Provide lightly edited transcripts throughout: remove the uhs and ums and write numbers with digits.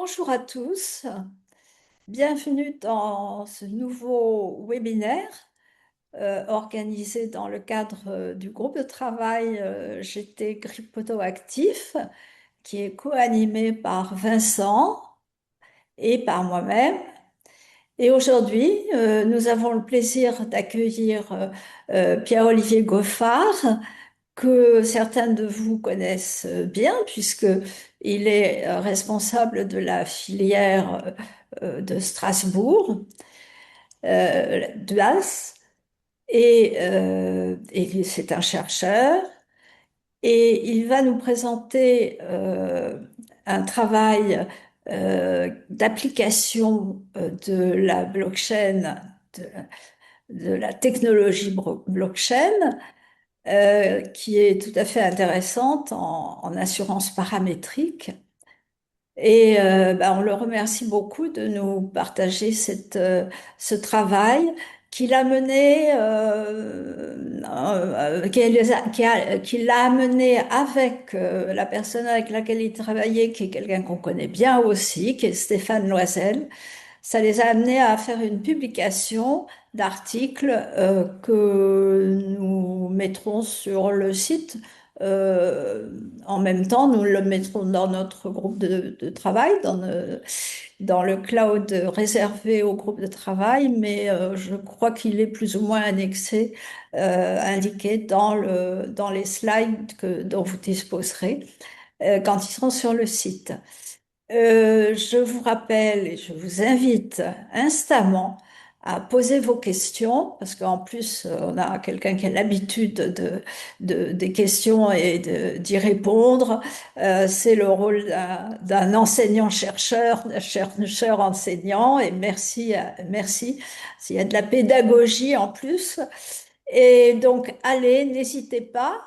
Bonjour à tous, bienvenue dans ce nouveau webinaire organisé dans le cadre du groupe de travail GT Cryptoactif qui est co-animé par Vincent et par moi-même. Et aujourd'hui, nous avons le plaisir d'accueillir Pierre-Olivier Goffard, que certains de vous connaissent bien, puisque il est responsable de la filière de Strasbourg, d'UAS, et c'est un chercheur, et il va nous présenter un travail d'application de la blockchain, de, de la technologie blockchain, qui est tout à fait intéressante en assurance paramétrique. Et on le remercie beaucoup de nous partager ce travail qu'il a mené, qu'il a amené avec la personne avec laquelle il travaillait, qui est quelqu'un qu'on connaît bien aussi, qui est Stéphane Loisel. Ça les a amenés à faire une publication d'articles que nous mettrons sur le site. En même temps, nous le mettrons dans notre groupe de travail, dans le cloud réservé au groupe de travail, mais je crois qu'il est plus ou moins annexé, indiqué dans les slides dont vous disposerez quand ils seront sur le site. Je vous rappelle et je vous invite instamment à poser vos questions, parce qu'en plus, on a quelqu'un qui a l'habitude des questions et d'y répondre. C'est le rôle d'un enseignant-chercheur, d'un chercheur-enseignant, et merci, s'il y a de la pédagogie en plus. Et donc, allez, n'hésitez pas.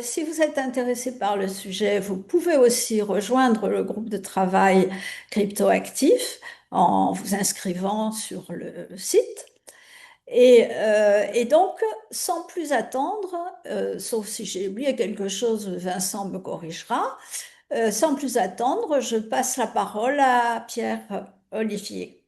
Si vous êtes intéressé par le sujet, vous pouvez aussi rejoindre le groupe de travail Cryptoactif en vous inscrivant sur le site. Et donc, sans plus attendre, sauf si j'ai oublié quelque chose, Vincent me corrigera. Sans plus attendre, je passe la parole à Pierre-Olivier.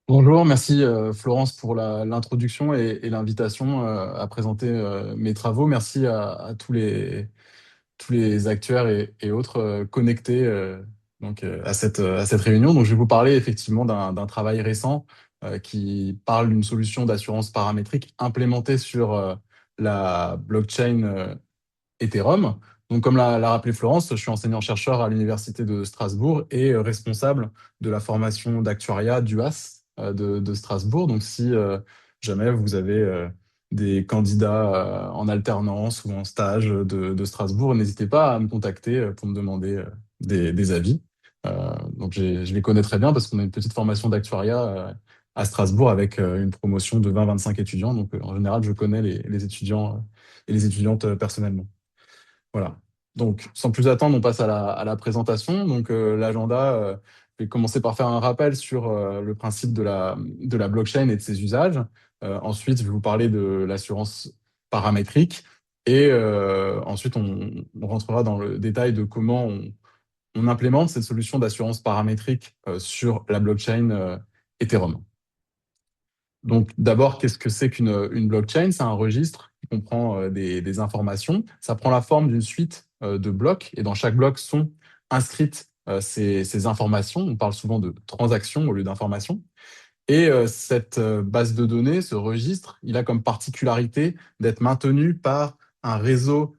Bonjour, merci Florence pour l'introduction et l'invitation à présenter mes travaux. Merci à tous les acteurs et autres connectés à cette réunion. Donc, je vais vous parler effectivement d'un travail récent qui parle d'une solution d'assurance paramétrique implémentée sur la blockchain Ethereum. Donc, comme l'a rappelé Florence, je suis enseignant-chercheur à l'Université de Strasbourg et responsable de la formation d'actuariat d'UAS de Strasbourg. Donc, si jamais vous avez des candidats en alternance ou en stage de Strasbourg, n'hésitez pas à me contacter pour me demander des avis. Donc, je les connais très bien parce qu'on a une petite formation d'actuariat à Strasbourg avec une promotion de 20-25 étudiants. Donc, en général, je connais les étudiants et les étudiantes personnellement. Voilà. Donc, sans plus attendre, on passe à la présentation. Donc, l'agenda, je vais commencer par faire un rappel sur le principe de la blockchain et de ses usages. Ensuite, je vais vous parler de l'assurance paramétrique. Et ensuite, on rentrera dans le détail de comment on implémente cette solution d'assurance paramétrique sur la blockchain Ethereum. Donc, d'abord, qu'est-ce que c'est une blockchain? C'est un registre qui comprend des informations. Ça prend la forme d'une suite de blocs et dans chaque bloc sont inscrites ces informations. On parle souvent de transactions au lieu d'informations. Et cette base de données, ce registre, il a comme particularité d'être maintenu par un réseau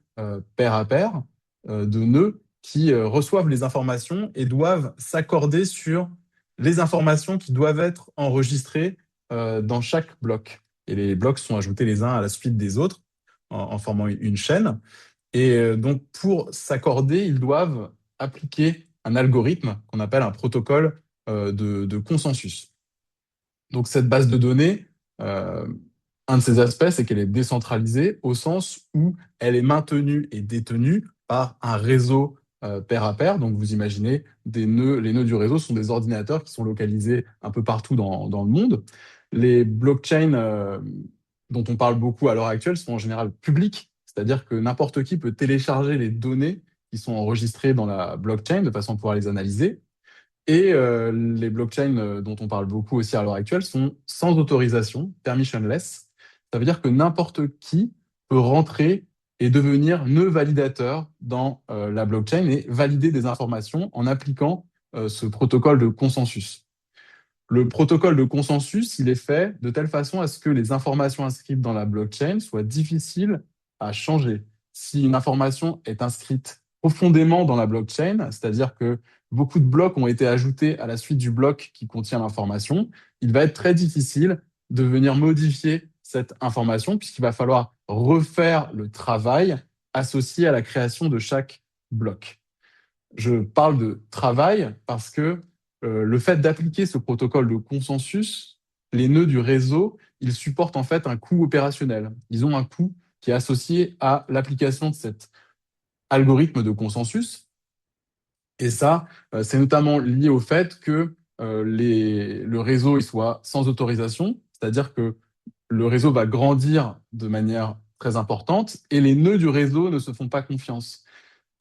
pair à pair de nœuds qui reçoivent les informations et doivent s'accorder sur les informations qui doivent être enregistrées dans chaque bloc. Et les blocs sont ajoutés les uns à la suite des autres en formant une chaîne. Et donc, pour s'accorder, ils doivent appliquer un algorithme qu'on appelle un protocole de consensus. Donc, cette base de données, euh, un de ses aspects, c'est qu'elle est décentralisée au sens où elle est maintenue et détenue par un réseau pair à pair. Donc, vous imaginez des nœuds, les nœuds du réseau sont des ordinateurs qui sont localisés un peu partout dans le monde. Les blockchains dont on parle beaucoup à l'heure actuelle sont en général publiques, c'est-à-dire que n'importe qui peut télécharger les données qui sont enregistrés dans la blockchain de façon à pouvoir les analyser. Et les blockchains dont on parle beaucoup aussi à l'heure actuelle sont sans autorisation, permissionless. Ça veut dire que n'importe qui peut rentrer et devenir nœud validateur dans la blockchain et valider des informations en appliquant ce protocole de consensus. Le protocole de consensus, il est fait de telle façon à ce que les informations inscrites dans la blockchain soient difficiles à changer. Si une information est inscrite profondément dans la blockchain, c'est-à-dire que beaucoup de blocs ont été ajoutés à la suite du bloc qui contient l'information, il va être très difficile de venir modifier cette information puisqu'il va falloir refaire le travail associé à la création de chaque bloc. Je parle de travail parce que le fait d'appliquer ce protocole de consensus, les nœuds du réseau, ils supportent en fait un coût opérationnel. Ils ont un coût qui est associé à l'application de cet algorithme de consensus. Et ça, c'est notamment lié au fait que le réseau il soit sans autorisation, c'est-à-dire que le réseau va grandir de manière très importante et les nœuds du réseau ne se font pas confiance.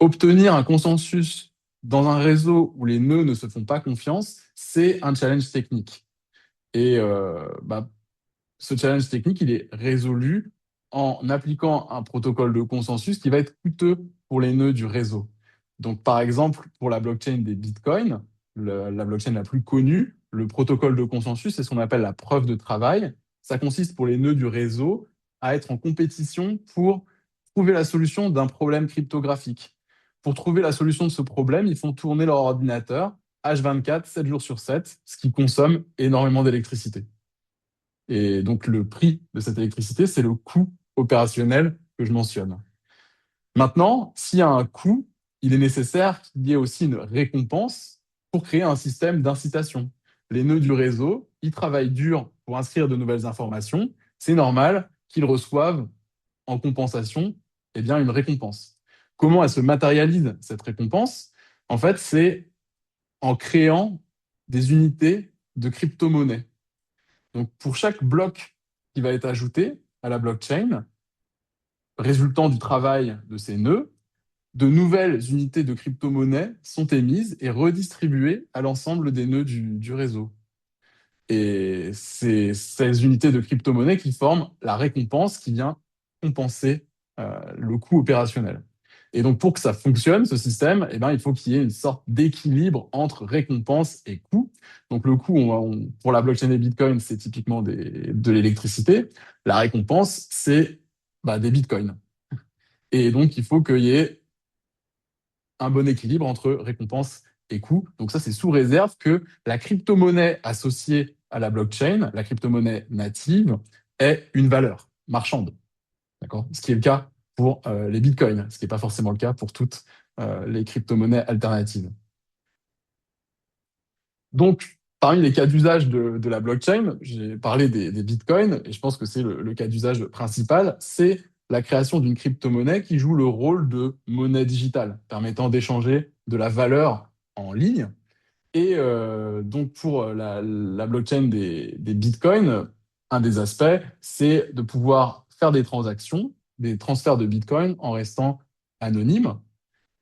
Obtenir un consensus dans un réseau où les nœuds ne se font pas confiance, c'est un challenge technique. Et ce challenge technique, il est résolu en appliquant un protocole de consensus qui va être coûteux pour les nœuds du réseau. Donc, par exemple, pour la blockchain des bitcoins, la blockchain la plus connue, le protocole de consensus, c'est ce qu'on appelle la preuve de travail. Ça consiste pour les nœuds du réseau à être en compétition pour trouver la solution d'un problème cryptographique. Pour trouver la solution de ce problème, ils font tourner leur ordinateur H24, 7 jours sur 7, ce qui consomme énormément d'électricité. Et donc, le prix de cette électricité, c'est le coût opérationnel que je mentionne. Maintenant, s'il y a un coût, il est nécessaire qu'il y ait aussi une récompense pour créer un système d'incitation. Les nœuds du réseau, ils travaillent dur pour inscrire de nouvelles informations. C'est normal qu'ils reçoivent en compensation une récompense. Comment elle se matérialise, cette récompense? En fait, c'est en créant des unités de crypto-monnaie. Donc, pour chaque bloc qui va être ajouté à la blockchain, résultant du travail de ces nœuds, de nouvelles unités de crypto-monnaie sont émises et redistribuées à l'ensemble des nœuds du réseau. Et c'est ces unités de crypto-monnaie qui forment la récompense qui vient compenser le coût opérationnel. Et donc, pour que ça fonctionne, ce système, il faut qu'il y ait une sorte d'équilibre entre récompense et coût. Donc, le coût, pour la blockchain des bitcoins, c'est typiquement de l'électricité. La récompense, c'est des bitcoins. Et donc, il faut qu'il y ait un bon équilibre entre récompense et coût. Donc, ça, c'est sous réserve que la crypto-monnaie associée à la blockchain, la crypto-monnaie native, ait une valeur marchande. D'accord? Ce qui est le cas pour les bitcoins, ce qui n'est pas forcément le cas pour toutes les crypto-monnaies alternatives. Donc, parmi les cas d'usage de la blockchain, j'ai parlé des bitcoins, et je pense que c'est le cas d'usage principal, c'est la création d'une crypto-monnaie qui joue le rôle de monnaie digitale, permettant d'échanger de la valeur en ligne. Et donc, pour la blockchain des bitcoins, un des aspects, c'est de pouvoir faire des transactions, des transferts de bitcoin en restant anonyme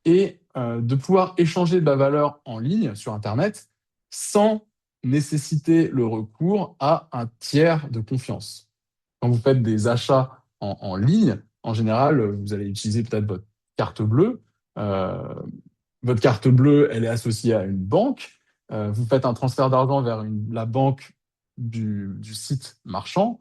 et de pouvoir échanger de la valeur en ligne sur Internet sans nécessiter le recours à un tiers de confiance. Quand vous faites des achats en ligne, en général, vous allez utiliser peut-être votre carte bleue. Euh, Votre carte bleue, elle est associée à une banque. Vous faites un transfert d'argent vers la banque du site marchand.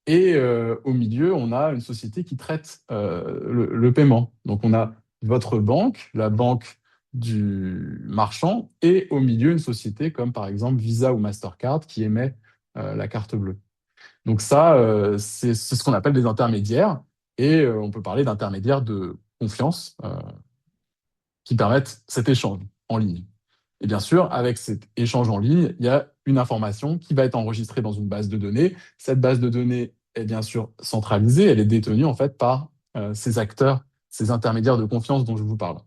Et au milieu, on a une société qui traite le paiement. Donc, on a votre banque, la banque du marchand, et au milieu, une société comme par exemple Visa ou Mastercard qui émet la carte bleue. Donc ça, c'est ce qu'on appelle des intermédiaires. Et on peut parler d'intermédiaires de confiance qui permettent cet échange en ligne. Et bien sûr, avec cet échange en ligne, il y a une information qui va être enregistrée dans une base de données. Cette base de données est bien sûr centralisée, elle est détenue en fait par ces acteurs, ces intermédiaires de confiance dont je vous parle.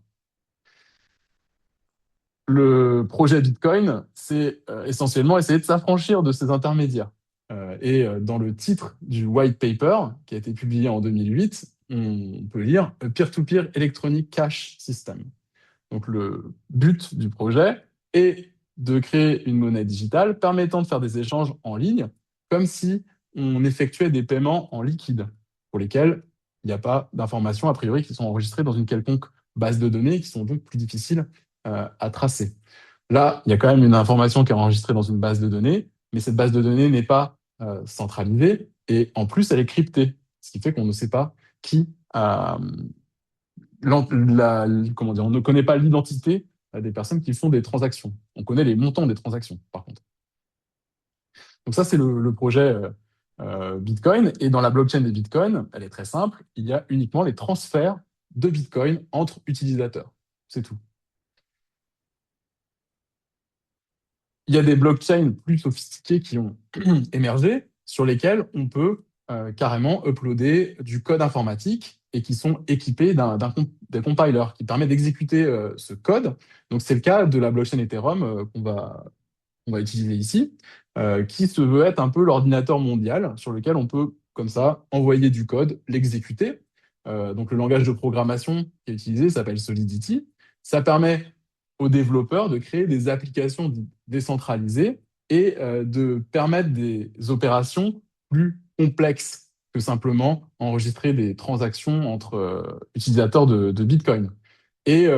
Le projet Bitcoin, c'est essentiellement essayer de s'affranchir de ces intermédiaires. Dans le titre du white paper, qui a été publié en 2008, on peut lire A Peer-to-Peer Electronic Cash System. Donc le but du projet est de créer une monnaie digitale permettant de faire des échanges en ligne, comme si on effectuait des paiements en liquide, pour lesquels il n'y a pas d'informations a priori qui sont enregistrées dans une quelconque base de données, qui sont donc plus difficiles à tracer. Là, il y a quand même une information qui est enregistrée dans une base de données, mais cette base de données n'est pas centralisée et en plus, elle est cryptée, ce qui fait qu'on ne sait pas qui a, comment dire, on ne connaît pas l'identité des personnes qui font des transactions. On connaît les montants des transactions, par contre. Donc ça, c'est le projet Bitcoin. Et dans la blockchain des Bitcoins, elle est très simple. Il y a uniquement les transferts de Bitcoin entre utilisateurs. C'est tout. Il y a des blockchains plus sophistiquées qui ont émergé, sur lesquelles on peut carrément uploader du code informatique et qui sont équipés d'un compiler qui permet d'exécuter ce code. Donc c'est le cas de la blockchain Ethereum qu'on va utiliser ici, qui se veut être un peu l'ordinateur mondial sur lequel on peut, comme ça, envoyer du code, l'exécuter. Donc le langage de programmation qui est utilisé s'appelle Solidity. Ça permet aux développeurs de créer des applications décentralisées et de permettre des opérations plus complexes que simplement enregistrer des transactions entre utilisateurs de Bitcoin. Et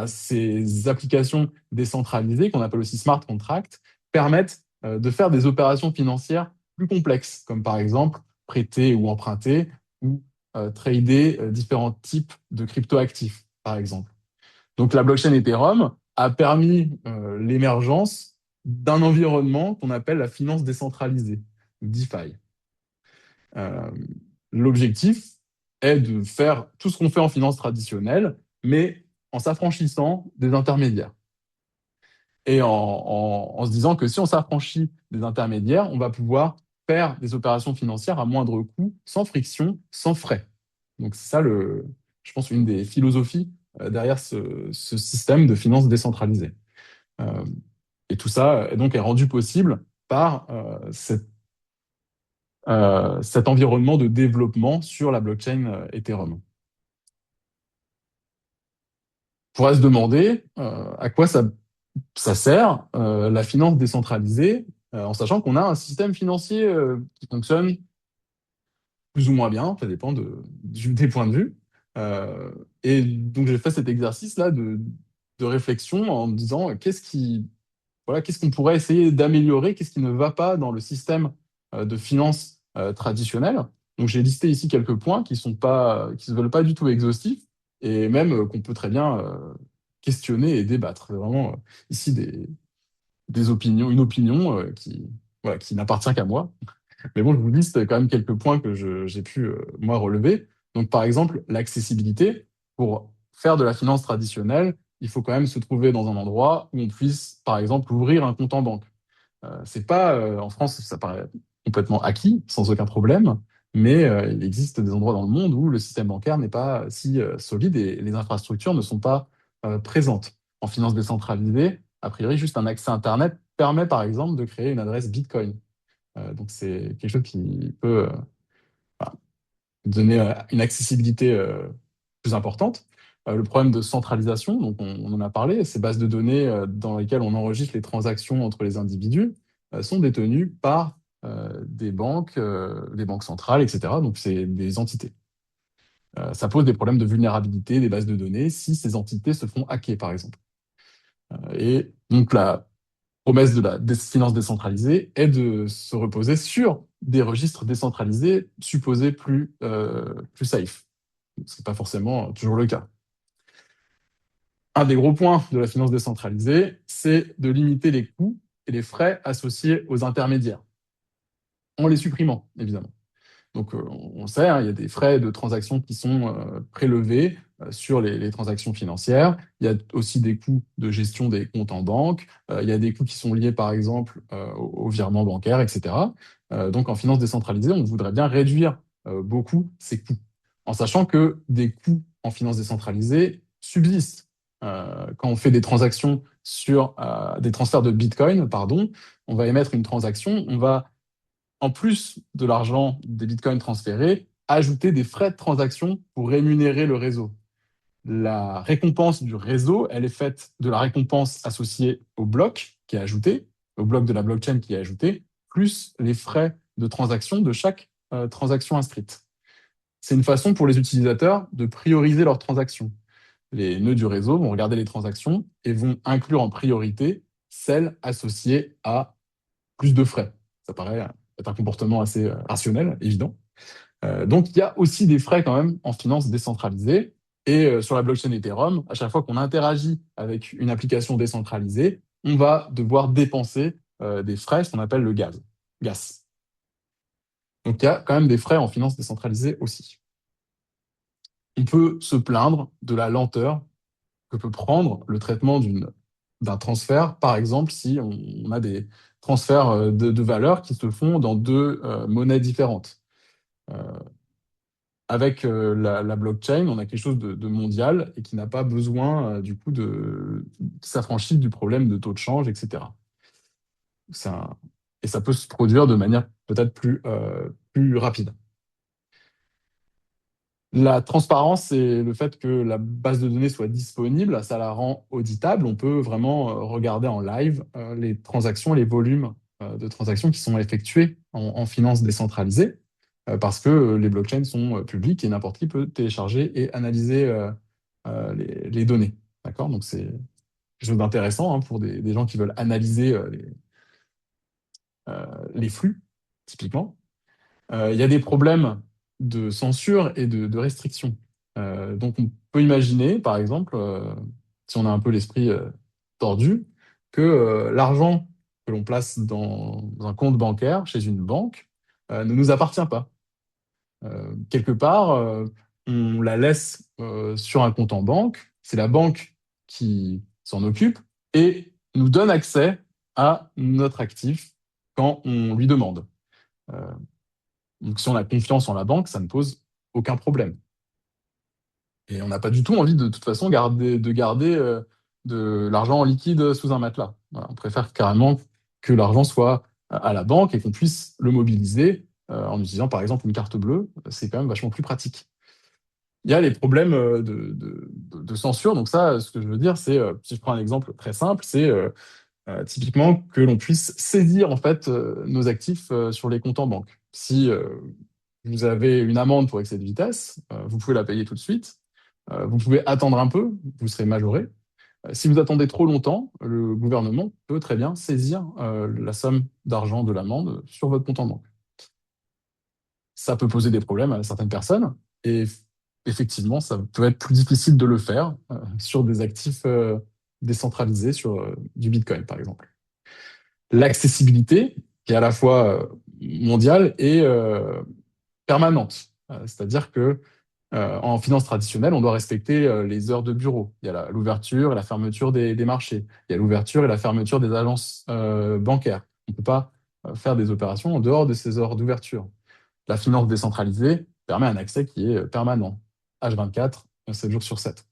ces applications décentralisées, qu'on appelle aussi smart contracts, permettent de faire des opérations financières plus complexes, comme par exemple prêter ou emprunter ou trader différents types de cryptoactifs, par exemple. Donc la blockchain Ethereum a permis l'émergence d'un environnement qu'on appelle la finance décentralisée, DeFi. Euh, L'objectif est de faire tout ce qu'on fait en finance traditionnelle, mais en s'affranchissant des intermédiaires. Et en se disant que si on s'affranchit des intermédiaires, on va pouvoir faire des opérations financières à moindre coût, sans friction, sans frais. Donc c'est ça, je pense, une des philosophies derrière ce système de finance décentralisée. Euh, et tout ça donc, est rendu possible par cet environnement de développement sur la blockchain Ethereum. On pourrait se demander à quoi ça sert la finance décentralisée, en sachant qu'on a un système financier qui fonctionne plus ou moins bien, ça dépend des points de vue. Euh, et donc j'ai fait cet exercice-là de réflexion en me disant voilà, qu'est-ce qu'on pourrait essayer d'améliorer, qu'est-ce qui ne va pas dans le système de finance traditionnel. Donc j'ai listé ici quelques points qui se veulent pas du tout exhaustifs et même qu'on peut très bien questionner et débattre. C'est vraiment ici des opinions, une opinion voilà, qui n'appartient qu'à moi. Mais bon, je vous liste quand même quelques points que j'ai pu, moi, relever. Donc, par exemple, l'accessibilité. Pour faire de la finance traditionnelle, il faut quand même se trouver dans un endroit où on puisse, par exemple, ouvrir un compte en banque. C'est pas, en France, ça paraît complètement acquis, sans aucun problème, mais il existe des endroits dans le monde où le système bancaire n'est pas si solide et les infrastructures ne sont pas présentes. En finance décentralisée, a priori, juste un accès Internet permet, par exemple, de créer une adresse Bitcoin. Donc c'est quelque chose qui peut voilà, donner une accessibilité plus importante. Le problème de centralisation, donc on en a parlé, ces bases de données dans lesquelles on enregistre les transactions entre les individus sont détenues par des banques centrales, etc. Donc c'est des entités. Ça pose des problèmes de vulnérabilité des bases de données si ces entités se font hacker, par exemple. Et donc la promesse de la finance décentralisée est de se reposer sur des registres décentralisés supposés plus safe. Ce n'est pas forcément toujours le cas. Un des gros points de la finance décentralisée, c'est de limiter les coûts et les frais associés aux intermédiaires, en les supprimant, évidemment. Donc, on sait, hein, il y a des frais de transaction qui sont prélevés sur les transactions financières. Il y a aussi des coûts de gestion des comptes en banque. Il y a des coûts qui sont liés, par exemple, au virement bancaire, etc. Donc, en finance décentralisée, on voudrait bien réduire beaucoup ces coûts, en sachant que des coûts en finance décentralisée subsistent. Quand on fait des transactions sur des transferts de Bitcoin, pardon, on va émettre une transaction, on va en plus de l'argent des bitcoins transférés, ajouter des frais de transaction pour rémunérer le réseau. la récompense du réseau, elle est faite de la récompense associée au bloc qui est ajouté, au bloc de la blockchain qui est ajouté, plus les frais de transaction de chaque transaction inscrite. C'est une façon pour les utilisateurs de prioriser leurs transactions. Les nœuds du réseau vont regarder les transactions et vont inclure en priorité celles associées à plus de frais. Ça paraît être un comportement assez rationnel, évident. Donc, il y a aussi des frais quand même en finance décentralisée. Et sur la blockchain Ethereum, à chaque fois qu'on interagit avec une application décentralisée, on va devoir dépenser des frais, ce qu'on appelle le gaz. Gas. Donc, il y a quand même des frais en finance décentralisée aussi. On peut se plaindre de la lenteur que peut prendre le traitement d'un transfert, par exemple, si on a des transferts de valeurs qui se font dans deux monnaies différentes. Euh, Avec la blockchain, on a quelque chose de mondial et qui n'a pas besoin, du coup, de s'affranchir du problème de taux de change, etc. C'est un- Et ça peut se produire de manière peut-être plus rapide. La transparence et le fait que la base de données soit disponible, ça la rend auditable. On peut vraiment regarder en live les transactions, les volumes de transactions qui sont effectués en finance décentralisée, parce que les blockchains sont publiques et n'importe qui peut télécharger et analyser les données. D'accord? Donc c'est quelque chose d'intéressant, hein, pour des gens qui veulent analyser les flux, typiquement. Il y a des problèmes de censure et de restriction. Donc, on peut imaginer, par exemple, si on a un peu l'esprit tordu, que l'argent que l'on place dans un compte bancaire chez une banque ne nous appartient pas. Quelque part, on la laisse sur un compte en banque, c'est la banque qui s'en occupe et nous donne accès à notre actif quand on lui demande. Euh, donc, si on a confiance en la banque, ça ne pose aucun problème. Et on n'a pas du tout envie de toute façon de garder de l'argent en liquide sous un matelas. Voilà, on préfère carrément que l'argent soit à la banque et qu'on puisse le mobiliser en utilisant par exemple une carte bleue. C'est quand même vachement plus pratique. Il y a les problèmes de censure. Donc ça, ce que je veux dire, c'est, si je prends un exemple très simple, c'est typiquement que l'on puisse saisir en fait nos actifs sur les comptes en banque. Si vous avez une amende pour excès de vitesse, vous pouvez la payer tout de suite. Vous pouvez attendre un peu, vous serez majoré. Si vous attendez trop longtemps, le gouvernement peut très bien saisir la somme d'argent de l'amende sur votre compte en banque. Ça peut poser des problèmes à certaines personnes et effectivement, ça peut être plus difficile de le faire sur des actifs décentralisés, sur du Bitcoin par exemple. L'accessibilité, qui est à la fois mondiale et permanente. C'est-à-dire que en finance traditionnelle, on doit respecter les heures de bureau. Il y a l'ouverture et la fermeture des marchés. Il y a l'ouverture et la fermeture des agences bancaires. On ne peut pas faire des opérations en dehors de ces heures d'ouverture. La finance décentralisée permet un accès qui est permanent, H24, 7 jours sur 7.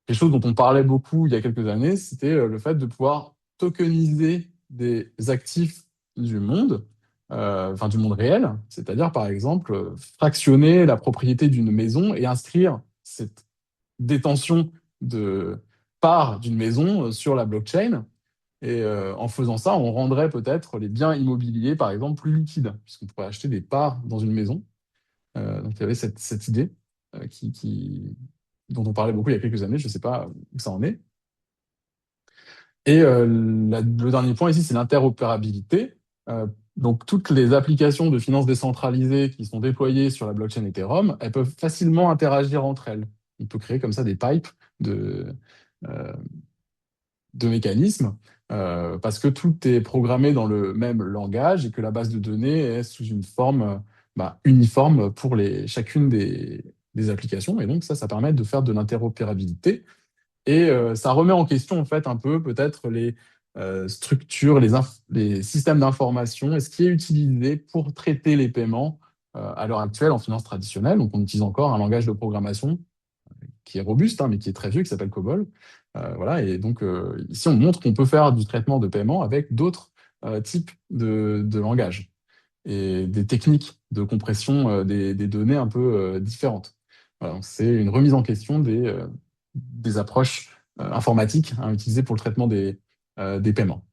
Quelque chose dont on parlait beaucoup il y a quelques années, c'était le fait de pouvoir tokeniser des actifs du monde, enfin du monde réel, c'est-à-dire par exemple fractionner la propriété d'une maison et inscrire cette détention de parts d'une maison sur la blockchain. Et en faisant ça, on rendrait peut-être les biens immobiliers, par exemple, plus liquides, puisqu'on pourrait acheter des parts dans une maison. Donc il y avait cette idée dont on parlait beaucoup il y a quelques années. Je ne sais pas où ça en est. Et le dernier point ici, c'est l'interopérabilité. Donc, toutes les applications de finance décentralisée qui sont déployées sur la blockchain Ethereum, elles peuvent facilement interagir entre elles. On peut créer comme ça des pipes euh, de mécanismes parce que tout est programmé dans le même langage et que la base de données est sous une forme uniforme pour chacune des applications. Et donc, ça permet de faire de l'interopérabilité. Et ça remet en question, en fait, un peu peut-être les structures, les systèmes d'information et ce qui est utilisé pour traiter les paiements à l'heure actuelle en finance traditionnelle. Donc, on utilise encore un langage de programmation qui est robuste, hein, mais qui est très vieux, qui s'appelle COBOL. Voilà, et donc, ici, on montre qu'on peut faire du traitement de paiement avec d'autres types de langages et des techniques de compression des données un peu différentes. Voilà, donc c'est une remise en question des approches informatiques, hein, utilisées pour le traitement des paiements.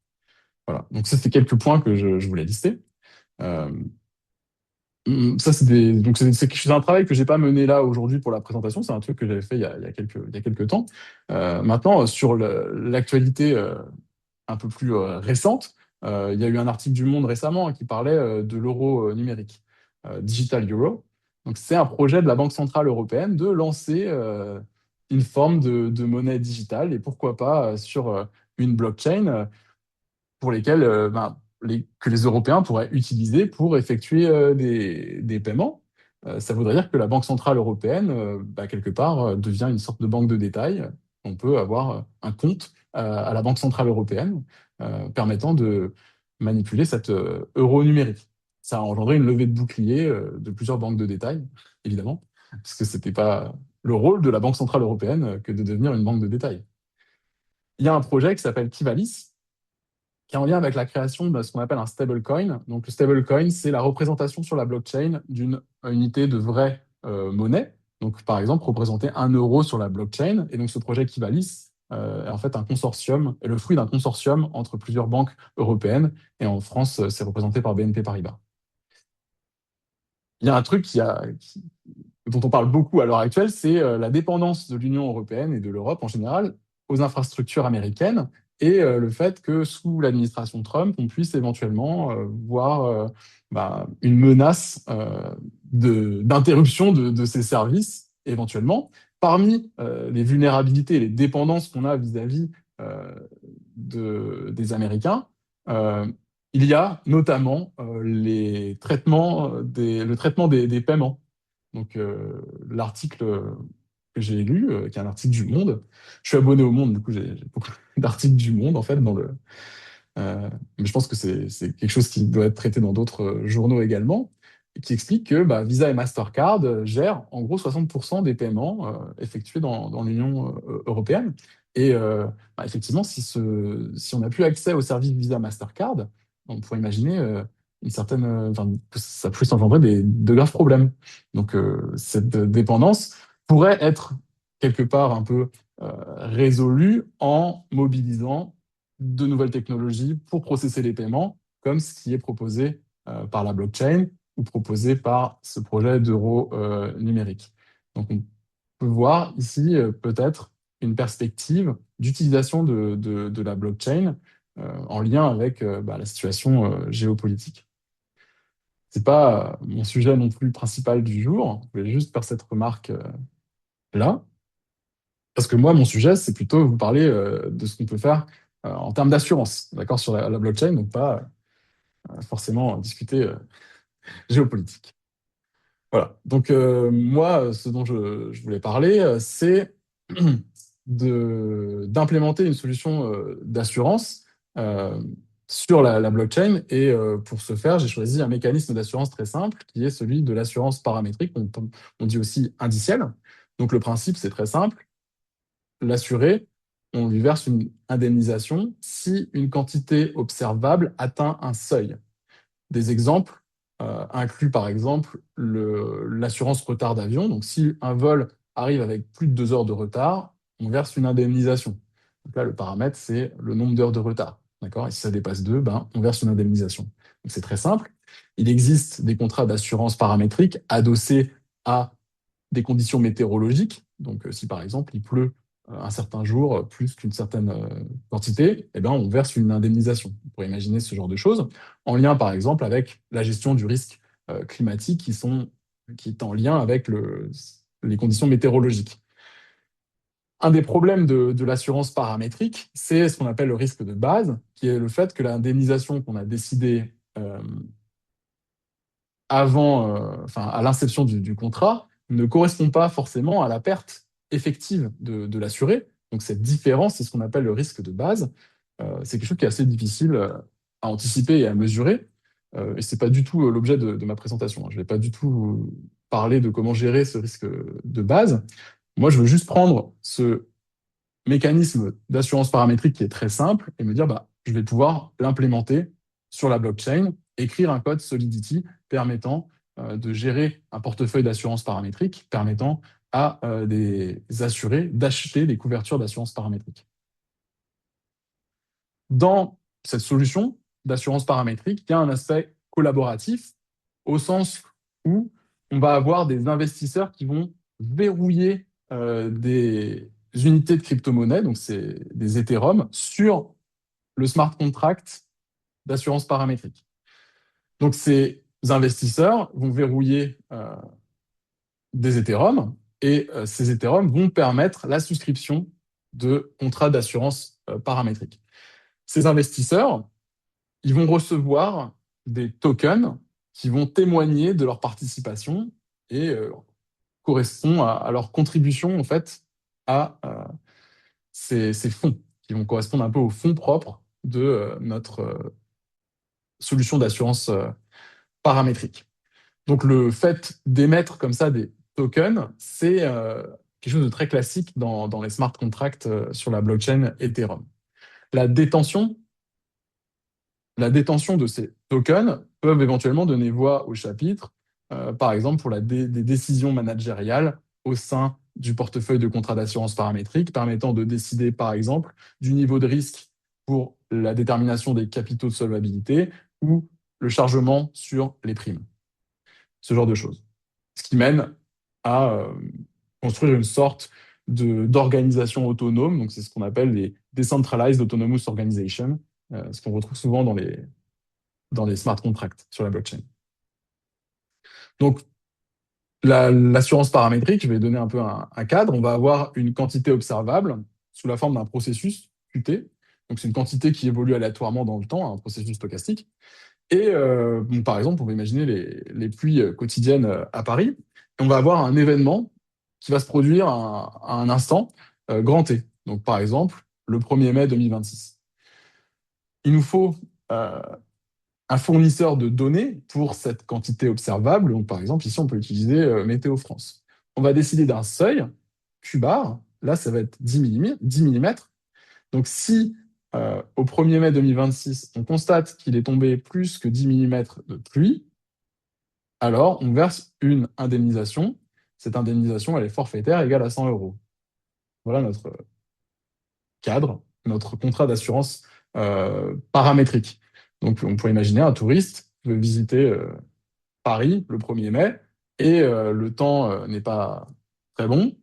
Voilà. Donc ça, c'est quelques points que je voulais lister. Euh, Ça, c'est un travail que j'ai pas mené là aujourd'hui pour la présentation. C'est un truc que j'avais fait il y a quelques temps. Maintenant, sur l'actualité un peu plus récente, il y a eu un article du Monde récemment, hein, qui parlait de l'euro numérique, Digital Euro. Donc, c'est un projet de la Banque centrale européenne de lancer une forme de monnaie digitale et pourquoi pas sur une blockchain, pour lesquels que les Européens pourraient utiliser pour effectuer des paiements. Ça voudrait dire que la Banque centrale européenne, quelque part, devient une sorte de banque de détail. On peut avoir un compte à la Banque centrale européenne permettant de manipuler cet euro numérique. Ça a engendré une levée de bouclier de plusieurs banques de détail, évidemment, parce que ce n'était pas le rôle de la Banque centrale européenne que de devenir une banque de détail. Il y a un projet qui s'appelle Kivalis, qui est en lien avec la création de ce qu'on appelle un stablecoin. Donc, le stablecoin, c'est la représentation sur la blockchain d'une unité de vraie monnaie. Donc, par exemple, représenter 1 euro sur la blockchain. Et donc, ce projet Kivalis est en fait un consortium, est le fruit d'un consortium entre plusieurs banques européennes. Et en France, c'est représenté par BNP Paribas. Il y a un truc dont on parle beaucoup à l'heure actuelle, c'est la dépendance de l'Union européenne et de l'Europe en général aux infrastructures américaines et le fait que sous l'administration Trump, on puisse éventuellement voir une menace d'interruption de ces services, éventuellement. Parmi les vulnérabilités et les dépendances qu'on a vis-à-vis des Américains, euh, il y a notamment le traitement des paiements. Donc, l'article que j'ai lu, qui est un article du Monde, je suis abonné au Monde, du coup, j'ai beaucoup d'articles du Monde, en fait, mais je pense que c'est quelque chose qui doit être traité dans d'autres journaux également, et qui explique que Visa et Mastercard gèrent en gros 60% des paiements effectués dans l'Union européenne. Et effectivement, si on n'a plus accès au service Visa Mastercard, on pourrait imaginer que ça puisse engendrer de graves problèmes. Donc, cette dépendance pourrait être quelque part un peu résolue en mobilisant de nouvelles technologies pour processer les paiements, comme ce qui est proposé par la blockchain ou proposé par ce projet d'euro numérique. Donc, on peut voir ici peut-être une perspective d'utilisation de la blockchain en lien avec la situation géopolitique. C'est pas mon sujet non plus principal du jour. Je voulais juste faire cette remarque là. Parce que moi, mon sujet, c'est plutôt vous parler de ce qu'on peut faire en termes d'assurance, d'accord, sur la blockchain, donc pas forcément discuter géopolitique. Voilà. Donc, moi, ce dont je voulais parler, c'est d'implémenter une solution d'assurance euh, sur la blockchain. Et pour ce faire, j'ai choisi un mécanisme d'assurance très simple, qui est celui de l'assurance paramétrique, on dit aussi indicielle. Donc, le principe, c'est très simple. L'assuré, on lui verse une indemnisation si une quantité observable atteint un seuil. Des exemples incluent par exemple l'assurance retard d'avion. Donc, si un vol arrive avec plus de 2 heures de retard, on verse une indemnisation. Donc là, le paramètre, c'est le nombre d'heures de retard. D'accord? Et si ça dépasse 2, on verse une indemnisation. Donc, c'est très simple. Il existe des contrats d'assurance paramétrique adossés à des conditions météorologiques. Donc, si par exemple, il pleut un certain jour plus qu'une certaine quantité, eh ben, on verse une indemnisation. On pourrait imaginer ce genre de choses, en lien par exemple avec la gestion du risque climatique qui est en lien avec les conditions météorologiques. Un des problèmes de l'assurance paramétrique, c'est ce qu'on appelle le risque de base, qui est le fait que l'indemnisation qu'on a décidée à l'inception du contrat, ne correspond pas forcément à la perte effective de l'assuré. Donc cette différence, c'est ce qu'on appelle le risque de base. C'est quelque chose qui est assez difficile à anticiper et à mesurer. Et c'est pas du tout l'objet de ma présentation. Je vais pas du tout parler de comment gérer ce risque de base. Moi, je veux juste prendre ce mécanisme d'assurance paramétrique qui est très simple et me dire, je vais pouvoir l'implémenter sur la blockchain, écrire un code Solidity permettant de gérer un portefeuille d'assurance paramétrique, permettant à des assurés d'acheter des couvertures d'assurance paramétrique. Dans cette solution d'assurance paramétrique, il y a un aspect collaboratif au sens où on va avoir des investisseurs qui vont verrouiller des unités de crypto-monnaie, donc c'est des Ethereum, sur le smart contract d'assurance paramétrique. Donc ces investisseurs vont verrouiller des Ethereum et ces Ethereum vont permettre la souscription de contrats d'assurance paramétrique. Ces investisseurs, ils vont recevoir des tokens qui vont témoigner de leur participation et correspond à leur contribution en fait à ces fonds qui vont correspondre un peu aux fonds propres de notre solution d'assurance paramétrique. Donc le fait d'émettre comme ça des tokens, c'est quelque chose de très classique dans les smart contracts sur la blockchain Ethereum. La détention La détention de ces tokens peuvent éventuellement donner voix au chapitre, par exemple pour des décisions managériales au sein du portefeuille de contrats d'assurance paramétrique, permettant de décider, par exemple, du niveau de risque pour la détermination des capitaux de solvabilité ou le chargement sur les primes. Ce genre de choses. Ce qui mène à construire une sorte d'organisation autonome. Donc, c'est ce qu'on appelle les Decentralized Autonomous Organization, ce qu'on retrouve souvent dans les smart contracts sur la blockchain. Donc, l'assurance paramétrique, je vais donner un peu un cadre. On va avoir une quantité observable sous la forme d'un processus Qt. Donc, c'est une quantité qui évolue aléatoirement dans le temps, un processus stochastique. Et bon, par exemple, on va imaginer les pluies quotidiennes à Paris. Et on va avoir un événement qui va se produire à un instant grand T. Donc, par exemple, le 1er mai 2026. Il nous faut un fournisseur de données pour cette quantité observable. Donc, par exemple, ici, on peut utiliser Météo France. On va décider d'un seuil, Q-bar. Là, ça va être 10 mm. Donc, si au 1er mai 2026, on constate qu'il est tombé plus que 10 mm de pluie, alors on verse une indemnisation. Cette indemnisation, elle est forfaitaire, égale à 100 euros. Voilà notre cadre, notre contrat d'assurance paramétrique. Donc, on pourrait imaginer un touriste qui veut visiter Paris le 1er mai et le temps n'est pas très bon,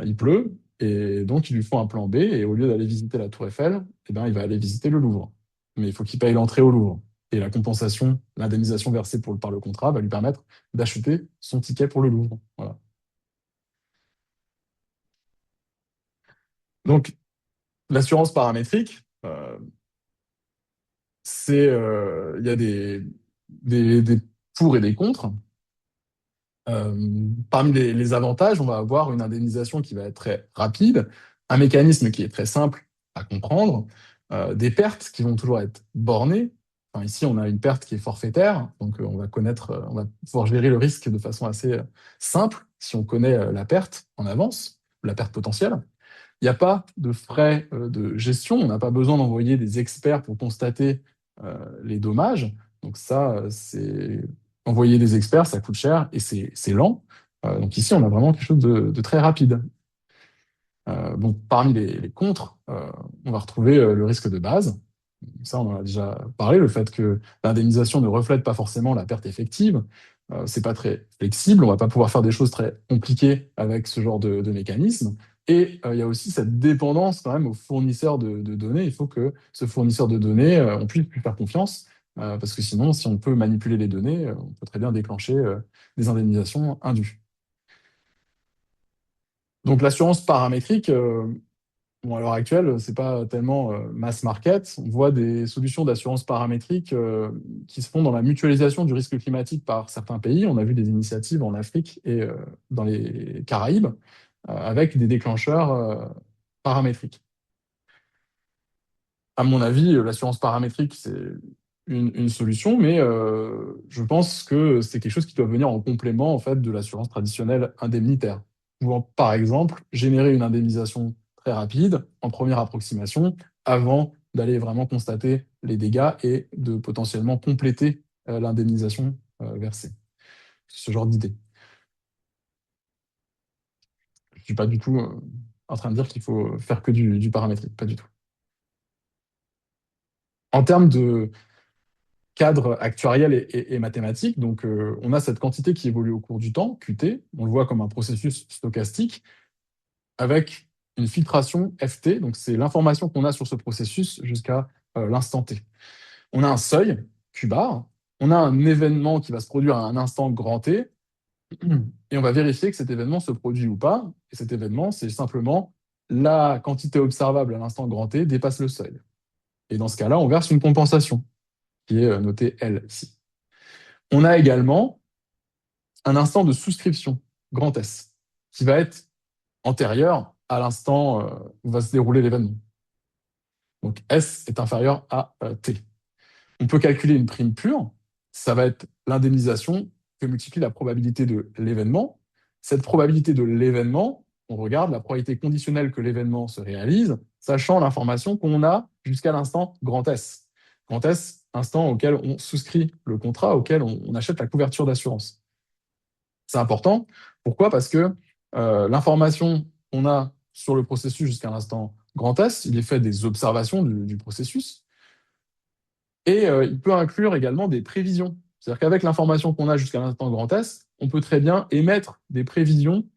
il pleut, et donc il lui faut un plan B, et au lieu d'aller visiter la Tour Eiffel, eh ben, il va aller visiter le Louvre. Mais il faut qu'il paye l'entrée au Louvre. Et la compensation, l'indemnisation versée par le contrat va lui permettre d'acheter son ticket pour le Louvre. Voilà. Donc, l'assurance paramétrique, il y a des pour et des contre. Parmi les avantages, on va avoir une indemnisation qui va être très rapide, un mécanisme qui est très simple à comprendre, des pertes qui vont toujours être bornées. Enfin, ici, on a une perte qui est forfaitaire, donc on va pouvoir gérer le risque de façon assez simple si on connaît la perte en avance, la perte potentielle. Il n'y a pas de frais de gestion, on n'a pas besoin d'envoyer des experts pour constater les dommages. Donc ça, c'est envoyer des experts, ça coûte cher et c'est lent. Donc ici, on a vraiment quelque chose de très rapide. Bon, parmi les contres, on va retrouver le risque de base. Ça, on en a déjà parlé, le fait que l'indemnisation ne reflète pas forcément la perte effective. C'est pas très flexible, on va pas pouvoir faire des choses très compliquées avec ce genre de mécanisme. Et il y a aussi cette dépendance quand même au fournisseur de données. Il faut que ce fournisseur de données, on puisse lui faire confiance, parce que sinon, si on peut manipuler les données, on peut très bien déclencher des indemnisations indues. Donc l'assurance paramétrique, bon, à l'heure actuelle, c'est pas tellement mass market. On voit des solutions d'assurance paramétrique qui se font dans la mutualisation du risque climatique par certains pays. On a vu des initiatives en Afrique et dans les Caraïbes avec des déclencheurs paramétriques. À mon avis, l'assurance paramétrique, c'est une solution, mais je pense que c'est quelque chose qui doit venir en complément en fait, de l'assurance traditionnelle indemnitaire. Pouvant, par exemple, générer une indemnisation très rapide, en première approximation, avant d'aller vraiment constater les dégâts et de potentiellement compléter l'indemnisation versée. Ce genre d'idée. suis pas du tout en train de dire qu'il faut faire que du paramétrique, pas du tout. En termes de cadre actuariel et mathématique, donc on a cette quantité qui évolue au cours du temps, Qt, on le voit comme un processus stochastique, avec une filtration ft, donc c'est l'information qu'on a sur ce processus jusqu'à l'instant t. On a un seuil, q bar, on a un événement qui va se produire à un instant grand t, et on va vérifier que cet événement se produit ou pas. Et cet événement, c'est simplement la quantité observable à l'instant grand t dépasse le seuil. Et dans ce cas-là, on verse une compensation, qui est notée L ici. On a également un instant de souscription, grand S, qui va être antérieur à l'instant où va se dérouler l'événement. Donc S est inférieur à T. On peut calculer une prime pure, ça va être l'indemnisation que multiplie la probabilité de l'événement. Cette probabilité de l'événement, on regarde la probabilité conditionnelle que l'événement se réalise, sachant l'information qu'on a jusqu'à l'instant grand S. Grand S, instant auquel on souscrit le contrat, auquel on achète la couverture d'assurance. C'est important. Pourquoi? Parce que l'information qu'on a sur le processus jusqu'à l'instant grand S, il est fait des observations du processus. Et il peut inclure également des prévisions. C'est-à-dire qu'avec l'information qu'on a jusqu'à l'instant grand S, on peut très bien émettre des prévisions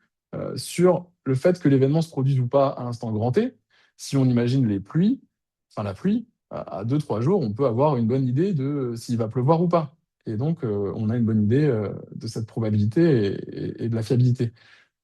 sur le fait que l'événement se produise ou pas à l'instant grand T. Si on imagine les pluies, enfin la pluie, à 2-3 jours, on peut avoir une bonne idée de s'il va pleuvoir ou pas. Et donc, on a une bonne idée de cette probabilité et de la fiabilité.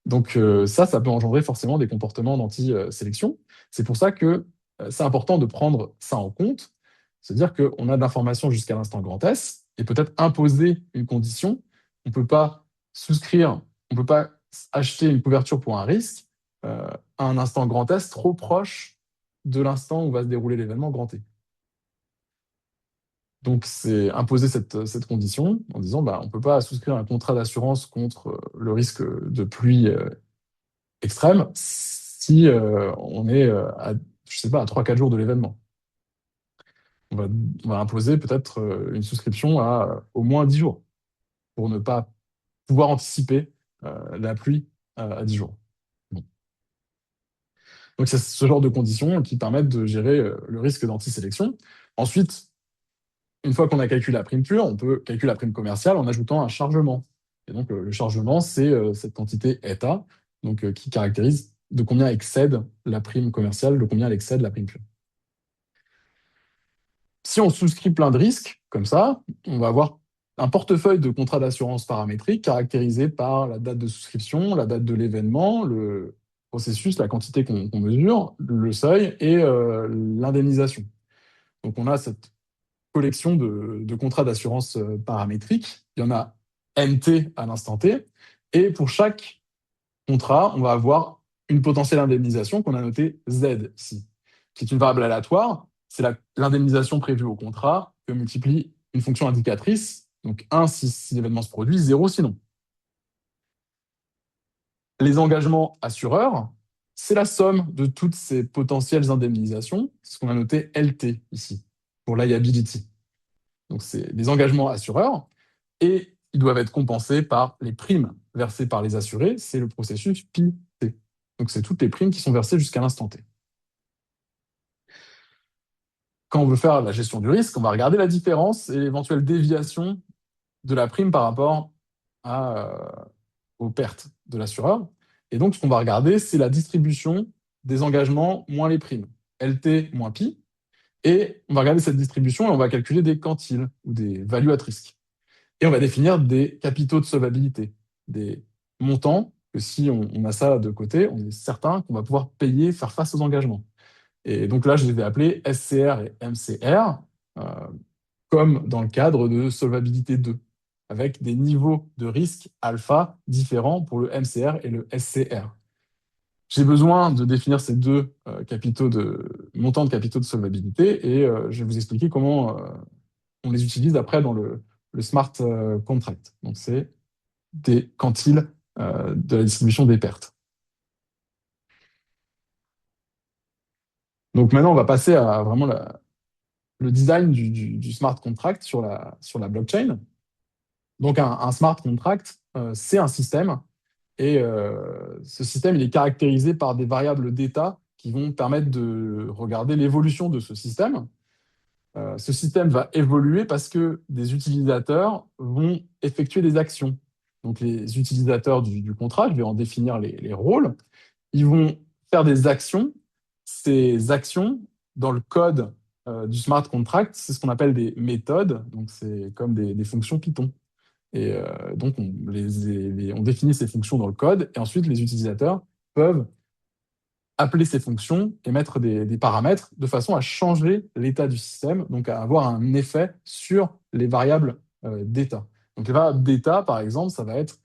Donc ça peut engendrer forcément des comportements d'anti-sélection. C'est pour ça que c'est important de prendre ça en compte, c'est-à-dire qu'on a de l'information jusqu'à l'instant grand S, et peut-être imposer une condition. On ne peut pas souscrire, on ne peut pas acheter une couverture pour un risque à un instant grand S trop proche de l'instant où va se dérouler l'événement grand T. Donc, c'est imposer cette condition en disant bah, on ne peut pas souscrire un contrat d'assurance contre le risque de pluie extrême si on est à, je sais pas, à 3-4 jours de l'événement. On va imposer peut-être une souscription à au moins 10 jours pour ne pas pouvoir anticiper la pluie à 10 jours. Bon. Donc, c'est ce genre de conditions qui permettent de gérer le risque d'antisélection. Ensuite, une fois qu'on a calculé la prime pure, on peut calculer la prime commerciale en ajoutant un chargement. Et donc, le chargement, c'est cette quantité eta, donc, qui caractérise de combien excède la prime commerciale, de combien elle excède la prime pure. Si on souscrit plein de risques, comme ça, on va avoir un portefeuille de contrats d'assurance paramétrique caractérisé par la date de souscription, la date de l'événement, le processus, la quantité qu'on mesure, le seuil et l'indemnisation. Donc, on a cette collection de contrats d'assurance paramétriques. Il y en a NT à l'instant T. Et pour chaque contrat, on va avoir une potentielle indemnisation qu'on a notée Z ici, qui est une variable aléatoire. C'est l'indemnisation prévue au contrat que multiplie une fonction indicatrice. Donc 1 si l'événement se produit, 0 sinon. Les engagements assureurs, c'est la somme de toutes ces potentielles indemnisations, ce qu'on a noté LT ici, pour liability. Donc, c'est des engagements assureurs et ils doivent être compensés par les primes versées par les assurés. C'est le processus PI-T. Donc, c'est toutes les primes qui sont versées jusqu'à l'instant T. Quand on veut faire la gestion du risque, on va regarder la différence et l'éventuelle déviation de la prime par rapport aux pertes de l'assureur. Et donc, ce qu'on va regarder, c'est la distribution des engagements moins les primes. LT moins PI. Et on va regarder cette distribution et on va calculer des quantiles ou des values at risk. Et on va définir des capitaux de solvabilité, des montants que si on a ça de côté, on est certain qu'on va pouvoir payer, faire face aux engagements. Et donc là, je les vais appeler SCR et MCR, euh, comme dans le cadre de solvabilité 2, avec des niveaux de risque alpha différents pour le MCR et le SCR. J'ai besoin de définir ces deux montants de capitaux de solvabilité et je vais vous expliquer comment on les utilise après dans le smart contract. Donc, c'est des quantiles de la distribution des pertes. Donc, maintenant, on va passer à vraiment le design du smart contract sur la blockchain. Donc, un smart contract, c'est un système Et ce système, il est caractérisé par des variables d'état qui vont permettre de regarder l'évolution de ce système. Ce système va évoluer parce que des utilisateurs vont effectuer des actions. Donc les utilisateurs du contrat, je vais en définir les rôles, ils vont faire des actions. Ces actions, dans le code du smart contract, c'est ce qu'on appelle des méthodes. Donc c'est comme des fonctions Python. Et donc on définit ces fonctions dans le code et ensuite les utilisateurs peuvent appeler ces fonctions et mettre des paramètres de façon à changer l'état du système, donc à avoir un effet sur les variables d'état. Donc les variables d'état, par exemple, ça va être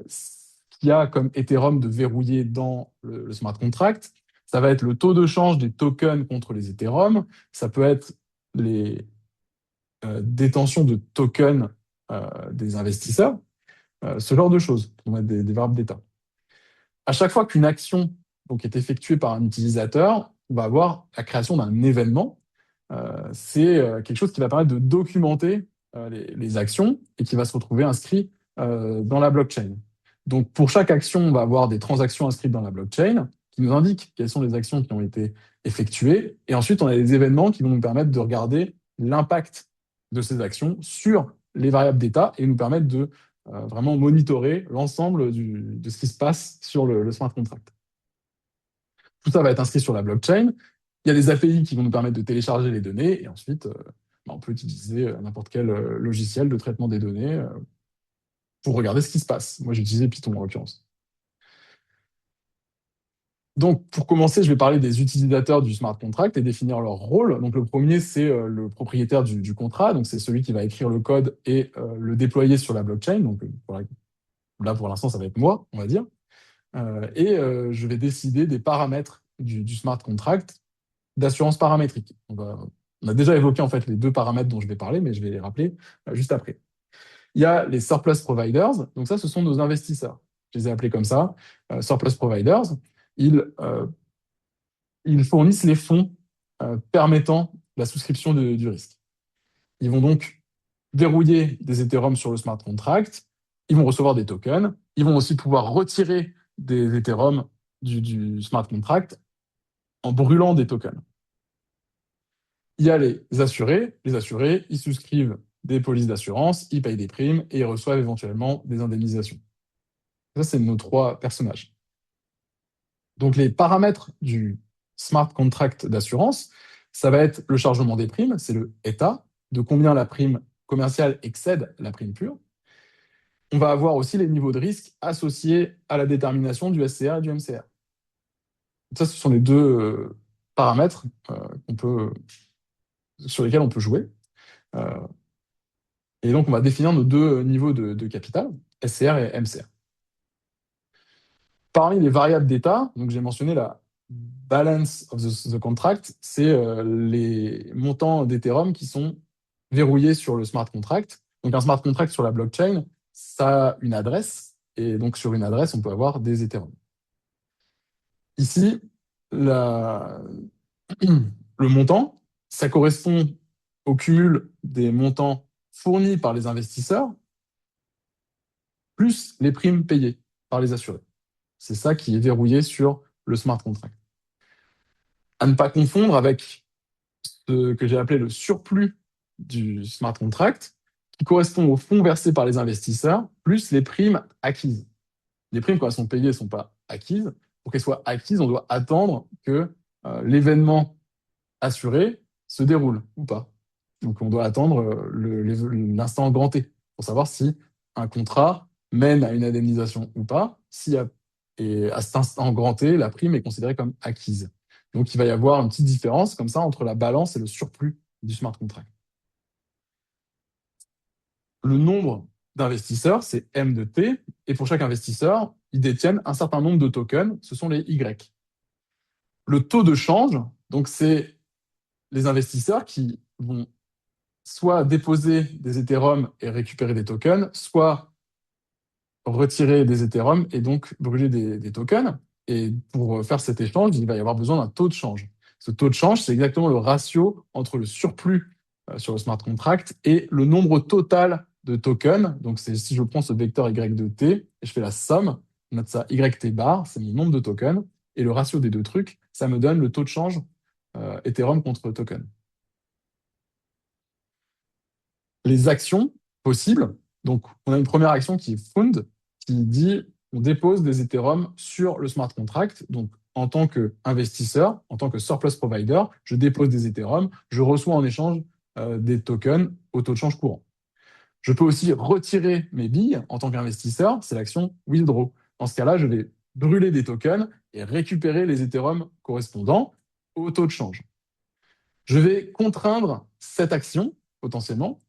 ce qu'il y a comme Ethereum de verrouillé dans le smart contract. Ça va être le taux de change des tokens contre les Ethereum. Ça peut être les détentions de tokens des investisseurs. Ce genre de choses, qui vont être des variables d'état. À chaque fois qu'une action donc, est effectuée par un utilisateur, on va avoir la création d'un événement. C'est quelque chose qui va permettre de documenter les actions et qui va se retrouver inscrit dans la blockchain. Donc, pour chaque action, on va avoir des transactions inscrites dans la blockchain qui nous indiquent quelles sont les actions qui ont été effectuées. Et ensuite, on a des événements qui vont nous permettre de regarder l'impact de ces actions sur les variables d'état et nous permettre de vraiment monitorer l'ensemble de ce qui se passe sur le smart contract. Tout ça va être inscrit sur la blockchain. Il y a des API qui vont nous permettre de télécharger les données et ensuite, on peut utiliser n'importe quel logiciel de traitement des données pour regarder ce qui se passe. Moi, j'ai utilisé Python en l'occurrence. Donc, pour commencer, je vais parler des utilisateurs du smart contract et définir leur rôle. Donc, le premier, c'est le propriétaire du contrat. Donc, c'est celui qui va écrire le code et le déployer sur la blockchain. Donc, là, pour l'instant, ça va être moi, on va dire. Et je vais décider des paramètres du smart contract d'assurance paramétrique. On a déjà évoqué en fait les deux paramètres dont je vais parler, mais je vais les rappeler juste après. Il y a les surplus providers. Donc ça, ce sont nos investisseurs. Je les ai appelés comme ça. Surplus providers. Ils fournissent les fonds permettant la souscription du risque. Ils vont donc verrouiller des Ethereum sur le smart contract. Ils vont recevoir des tokens. Ils vont aussi pouvoir retirer des Ethereum du smart contract en brûlant des tokens. Il y a les assurés. Les assurés, ils souscrivent des polices d'assurance, ils payent des primes et ils reçoivent éventuellement des indemnisations. Ça, c'est nos trois personnages. Donc, les paramètres du smart contract d'assurance, ça va être le chargement des primes, c'est le ETA, de combien la prime commerciale excède la prime pure. On va avoir aussi les niveaux de risque associés à la détermination du SCR et du MCR. Ça, ce sont les deux paramètres sur lesquels on peut jouer. Et donc, on va définir nos deux niveaux de capital, SCR et MCR. Parmi les variables d'état, donc j'ai mentionné la balance of the contract, c'est les montants d'Ethereum qui sont verrouillés sur le smart contract. Donc, un smart contract sur la blockchain, ça a une adresse, et donc sur une adresse, on peut avoir des Ethereum. Ici, le montant, ça correspond au cumul des montants fournis par les investisseurs plus les primes payées par les assurés. C'est ça qui est verrouillé sur le smart contract. À ne pas confondre avec ce que j'ai appelé le surplus du smart contract, qui correspond aux fonds versés par les investisseurs plus les primes acquises. Les primes, quand elles sont payées, ne sont pas acquises. Pour qu'elles soient acquises, on doit attendre que l'événement assuré se déroule ou pas. Donc, on doit attendre l'instant grand T pour savoir si un contrat mène à une indemnisation ou pas. Et à cet instant grand T, la prime est considérée comme acquise. Donc, il va y avoir une petite différence comme ça entre la balance et le surplus du smart contract. Le nombre d'investisseurs, c'est M de T, et pour chaque investisseur, ils détiennent un certain nombre de tokens, ce sont les Y. Le taux de change, donc c'est les investisseurs qui vont soit déposer des Ethereum et récupérer des tokens, soit retirer des Ethereum et donc brûler des tokens. Et pour faire cet échange, il va y avoir besoin d'un taux de change. Ce taux de change, c'est exactement le ratio entre le surplus sur le smart contract et le nombre total de tokens. Donc, si je prends ce vecteur Y de T et je fais la somme, note ça YT bar, c'est mon nombre de tokens, et le ratio des deux trucs, ça me donne le taux de change Ethereum contre token. Les actions possibles, donc on a une première action qui est fund, qui dit on dépose des Ethereum sur le smart contract. Donc en tant qu'investisseur, en tant que surplus provider, je dépose des Ethereum, je reçois en échange des tokens au taux de change courant. Je peux aussi retirer mes billes en tant qu'investisseur, c'est l'action withdraw. Dans ce cas-là, je vais brûler des tokens et récupérer les Ethereum correspondants au taux de change. Je vais contraindre cette action, potentiellement.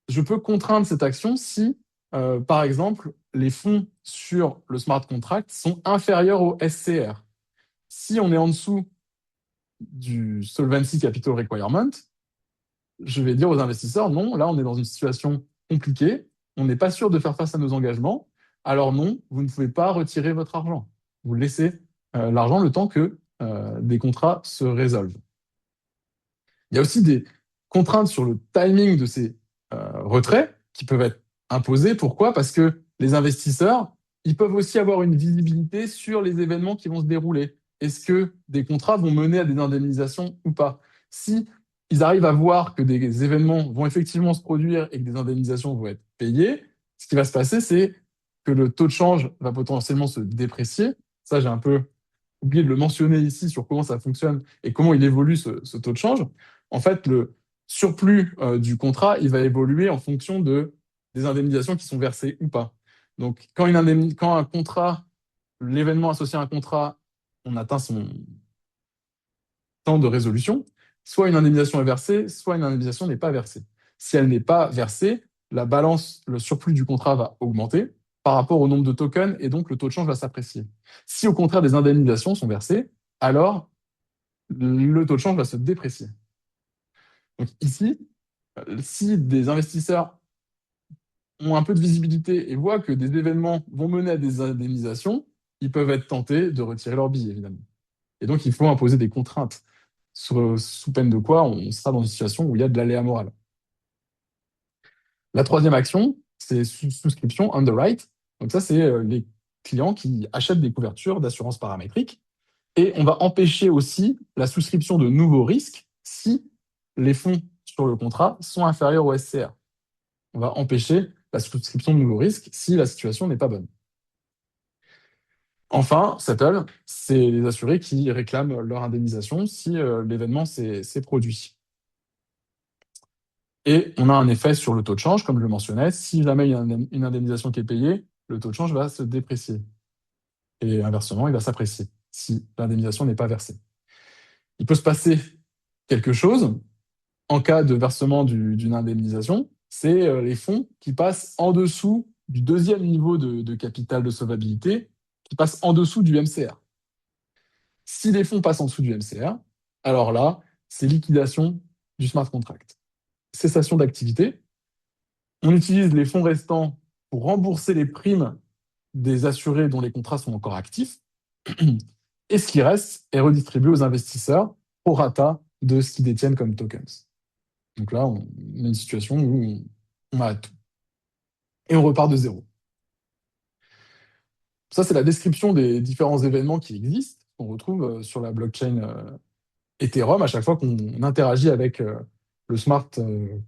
Je peux contraindre cette action si, par exemple, les fonds sur le smart contract sont inférieurs au SCR. Si on est en dessous du Solvency Capital Requirement, je vais dire aux investisseurs, non, là, on est dans une situation compliquée, on n'est pas sûr de faire face à nos engagements, alors non, vous ne pouvez pas retirer votre argent. Vous laissez l'argent le temps que des contrats se résolvent. Il y a aussi des contraintes sur le timing de ces retraits qui peuvent être imposés. Pourquoi? Parce que les investisseurs, ils peuvent aussi avoir une visibilité sur les événements qui vont se dérouler. Est-ce que des contrats vont mener à des indemnisations ou pas? Si ils arrivent à voir que des événements vont effectivement se produire et que des indemnisations vont être payées, ce qui va se passer, c'est que le taux de change va potentiellement se déprécier. Ça, j'ai un peu oublié de le mentionner ici sur comment ça fonctionne et comment il évolue ce taux de change. En fait, le surplus du contrat, il va évoluer en fonction des indemnisations qui sont versées ou pas. Donc, quand un contrat, l'événement associé à un contrat, on atteint son temps de résolution, soit une indemnisation est versée, soit une indemnisation n'est pas versée. Si elle n'est pas versée, la balance, le surplus du contrat va augmenter par rapport au nombre de tokens et donc le taux de change va s'apprécier. Si au contraire des indemnisations sont versées, alors le taux de change va se déprécier. Donc ici, si des investisseurs ont un peu de visibilité et voient que des événements vont mener à des indemnisations, ils peuvent être tentés de retirer leur billet, évidemment. Et donc, il faut imposer des contraintes, sous peine de quoi on sera dans une situation où il y a de l'aléa moral. La troisième action, c'est souscription underwrite. Donc ça, c'est les clients qui achètent des couvertures d'assurance paramétrique. Et on va empêcher aussi la souscription de nouveaux risques si les fonds sur le contrat sont inférieurs au SCR. On va empêcher la souscription de nouveaux risques si la situation n'est pas bonne. Enfin, settle, c'est les assurés qui réclament leur indemnisation si l'événement s'est produit. Et on a un effet sur le taux de change, comme je le mentionnais. Si jamais il y a une indemnisation qui est payée, le taux de change va se déprécier. Et inversement, il va s'apprécier si l'indemnisation n'est pas versée. Il peut se passer quelque chose en cas de versement d'une indemnisation, c'est les fonds qui passent en dessous du deuxième niveau de capital de solvabilité, qui passent en dessous du MCR. Si les fonds passent en dessous du MCR, alors là, c'est liquidation du smart contract. Cessation d'activité. On utilise les fonds restants pour rembourser les primes des assurés dont les contrats sont encore actifs. Et ce qui reste est redistribué aux investisseurs au rata de ce qu'ils détiennent comme tokens. Donc là, on a une situation où on a tout. Et on repart de zéro. Ça, c'est la description des différents événements qui existent, qu'on retrouve sur la blockchain Ethereum à chaque fois qu'on interagit avec le smart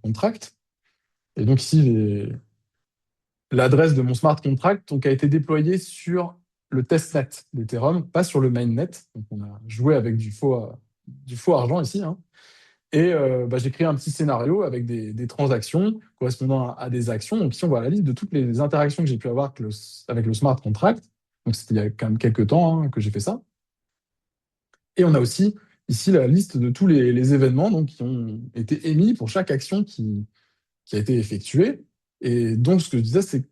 contract. Et donc ici, l'adresse de mon smart contract donc, a été déployée sur le testnet d'Ethereum, pas sur le mainnet. Donc on a joué avec du faux argent ici. Hein. Et j'ai créé un petit scénario avec des transactions correspondant à des actions. Donc ici, on voit la liste de toutes les interactions que j'ai pu avoir avec le smart contract. Donc c'était il y a quand même quelques temps hein, que j'ai fait ça. Et on a aussi ici la liste de tous les événements donc, qui ont été émis pour chaque action qui a été effectuée. Et donc, ce que je disais, c'est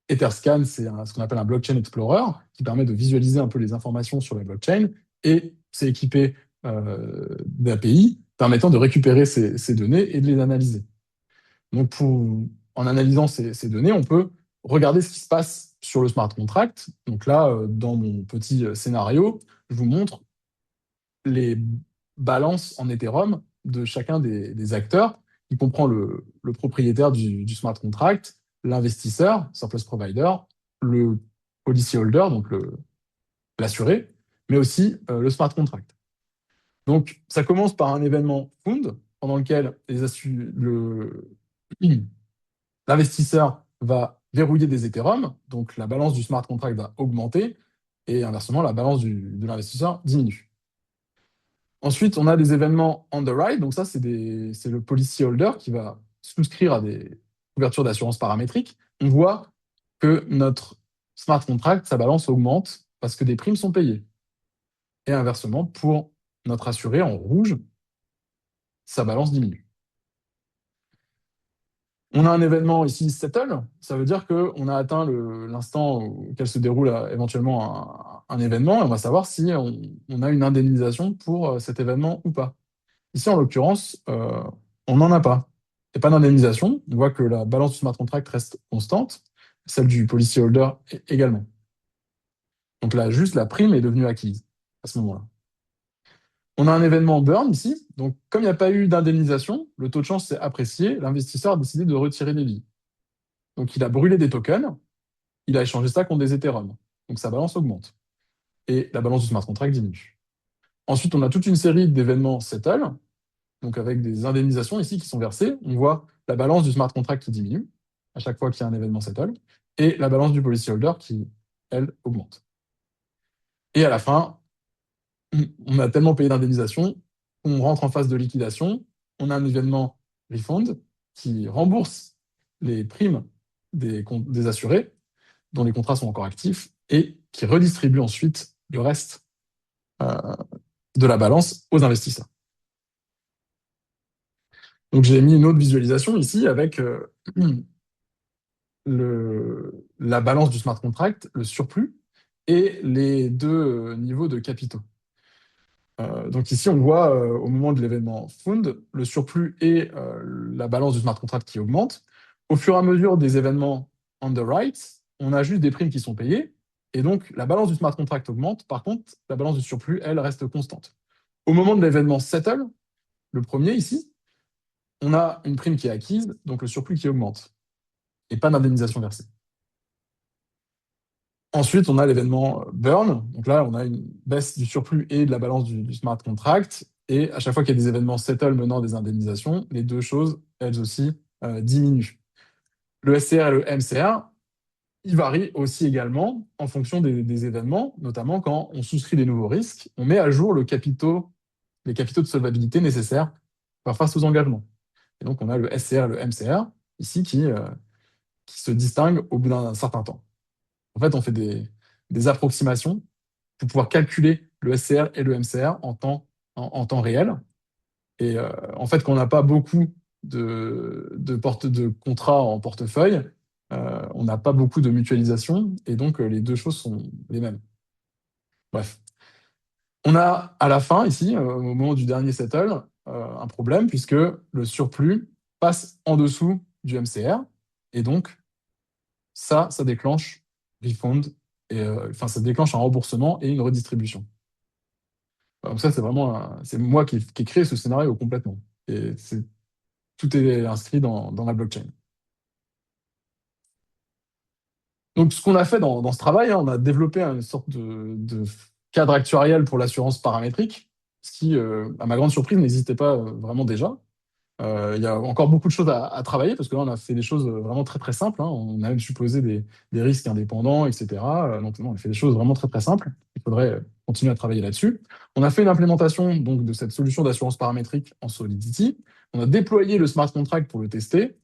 Etherscan, c'est ce qu'on appelle un blockchain explorer qui permet de visualiser un peu les informations sur la blockchain et c'est équipé d'API permettant de récupérer ces données et de les analyser. Donc, en analysant ces données, on peut regarder ce qui se passe sur le smart contract. Donc là, dans mon petit scénario, je vous montre les balances en Ethereum de chacun des acteurs, qui comprend le propriétaire du smart contract, l'investisseur, surplus provider, le policyholder, donc l'assuré, mais aussi le smart contract. Donc, ça commence par un événement fund pendant lequel l'investisseur va verrouiller des Ethereum, donc la balance du smart contract va augmenter et inversement, la balance de l'investisseur diminue. Ensuite, on a des événements underwrite, donc ça, c'est le policyholder qui va souscrire à des couvertures d'assurance paramétrique. On voit que notre smart contract, sa balance augmente parce que des primes sont payées. Et inversement, pour notre assuré en rouge, sa balance diminue. On a un événement ici settle, ça veut dire qu'on a atteint l'instant auquel se déroule éventuellement un événement et on va savoir si on a une indemnisation pour cet événement ou pas. Ici, en l'occurrence, on n'en a pas. Il n'y a pas d'indemnisation. On voit que la balance du smart contract reste constante, celle du policyholder également. Donc là, juste la prime est devenue acquise à ce moment-là. On a un événement burn ici. Donc, comme il n'y a pas eu d'indemnisation, le taux de chance s'est apprécié. L'investisseur a décidé de retirer les billes. Donc, il a brûlé des tokens. Il a échangé ça contre des Ethereum. Donc, sa balance augmente. Et la balance du smart contract diminue. Ensuite, on a toute une série d'événements settle, donc avec des indemnisations ici qui sont versées. On voit la balance du smart contract qui diminue à chaque fois qu'il y a un événement settle et la balance du policyholder qui, elle, augmente. Et à la fin, on a tellement payé d'indemnisation qu'on rentre en phase de liquidation. On a un événement refund qui rembourse les primes des assurés dont les contrats sont encore actifs et qui redistribue ensuite le reste de la balance aux investisseurs. Donc j'ai mis une autre visualisation ici avec la balance du smart contract, le surplus et les deux niveaux de capitaux. Donc ici, on voit au moment de l'événement fund, le surplus et la balance du smart contract qui augmente. Au fur et à mesure des événements underwrite, on a juste des primes qui sont payées et donc la balance du smart contract augmente. Par contre, la balance du surplus, elle, reste constante. Au moment de l'événement settle, le premier ici, on a une prime qui est acquise, donc le surplus qui augmente et pas d'indemnisation versée. Ensuite, on a l'événement burn. Donc là, on a une baisse du surplus et de la balance du smart contract. Et à chaque fois qu'il y a des événements settle menant des indemnisations, les deux choses, elles aussi, diminuent. Le SCR et le MCR, ils varient aussi également en fonction des événements, notamment quand on souscrit des nouveaux risques, on met à jour les capitaux de solvabilité nécessaires pour faire face aux engagements. Et donc, on a le SCR et le MCR ici qui se distinguent au bout d'un certain temps. En fait, on fait des approximations pour pouvoir calculer le SCR et le MCR en temps réel. Et en fait, quand on n'a pas beaucoup de contrats en portefeuille, on n'a pas beaucoup de mutualisation et donc les deux choses sont les mêmes. Bref. On a à la fin, ici, au moment du dernier settle, un problème puisque le surplus passe en dessous du MCR et donc ça déclenche refund et ça déclenche un remboursement et une redistribution. Donc ça, c'est moi qui ai créé ce scénario complètement. Et tout est inscrit dans la blockchain. Donc ce qu'on a fait dans ce travail, hein, on a développé une sorte de cadre actuariel pour l'assurance paramétrique, ce qui, à ma grande surprise, n'existait pas vraiment déjà. Il y a encore beaucoup de choses à travailler parce que là, on a fait des choses vraiment très très simples, hein. On a même supposé des risques indépendants, etc. Donc, on a fait des choses vraiment très très simples. Il faudrait continuer à travailler là-dessus. On a fait une implémentation donc, de cette solution d'assurance paramétrique en Solidity. On a déployé le smart contract pour le tester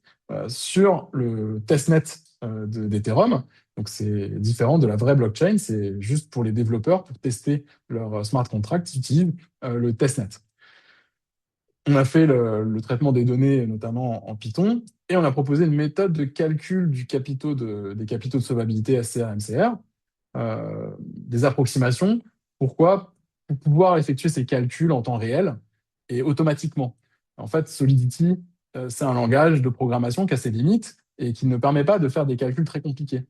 sur le testnet d'Ethereum. Donc, c'est différent de la vraie blockchain. C'est juste pour les développeurs, pour tester leur smart contract, ils utilisent le testnet. On a fait le traitement des données, notamment en Python, et on a proposé une méthode de calcul des capitaux de solvabilité SCR-MCR, des approximations. Pourquoi? Pour pouvoir effectuer ces calculs en temps réel et automatiquement. En fait, Solidity, c'est un langage de programmation qui a ses limites et qui ne permet pas de faire des calculs très compliqués.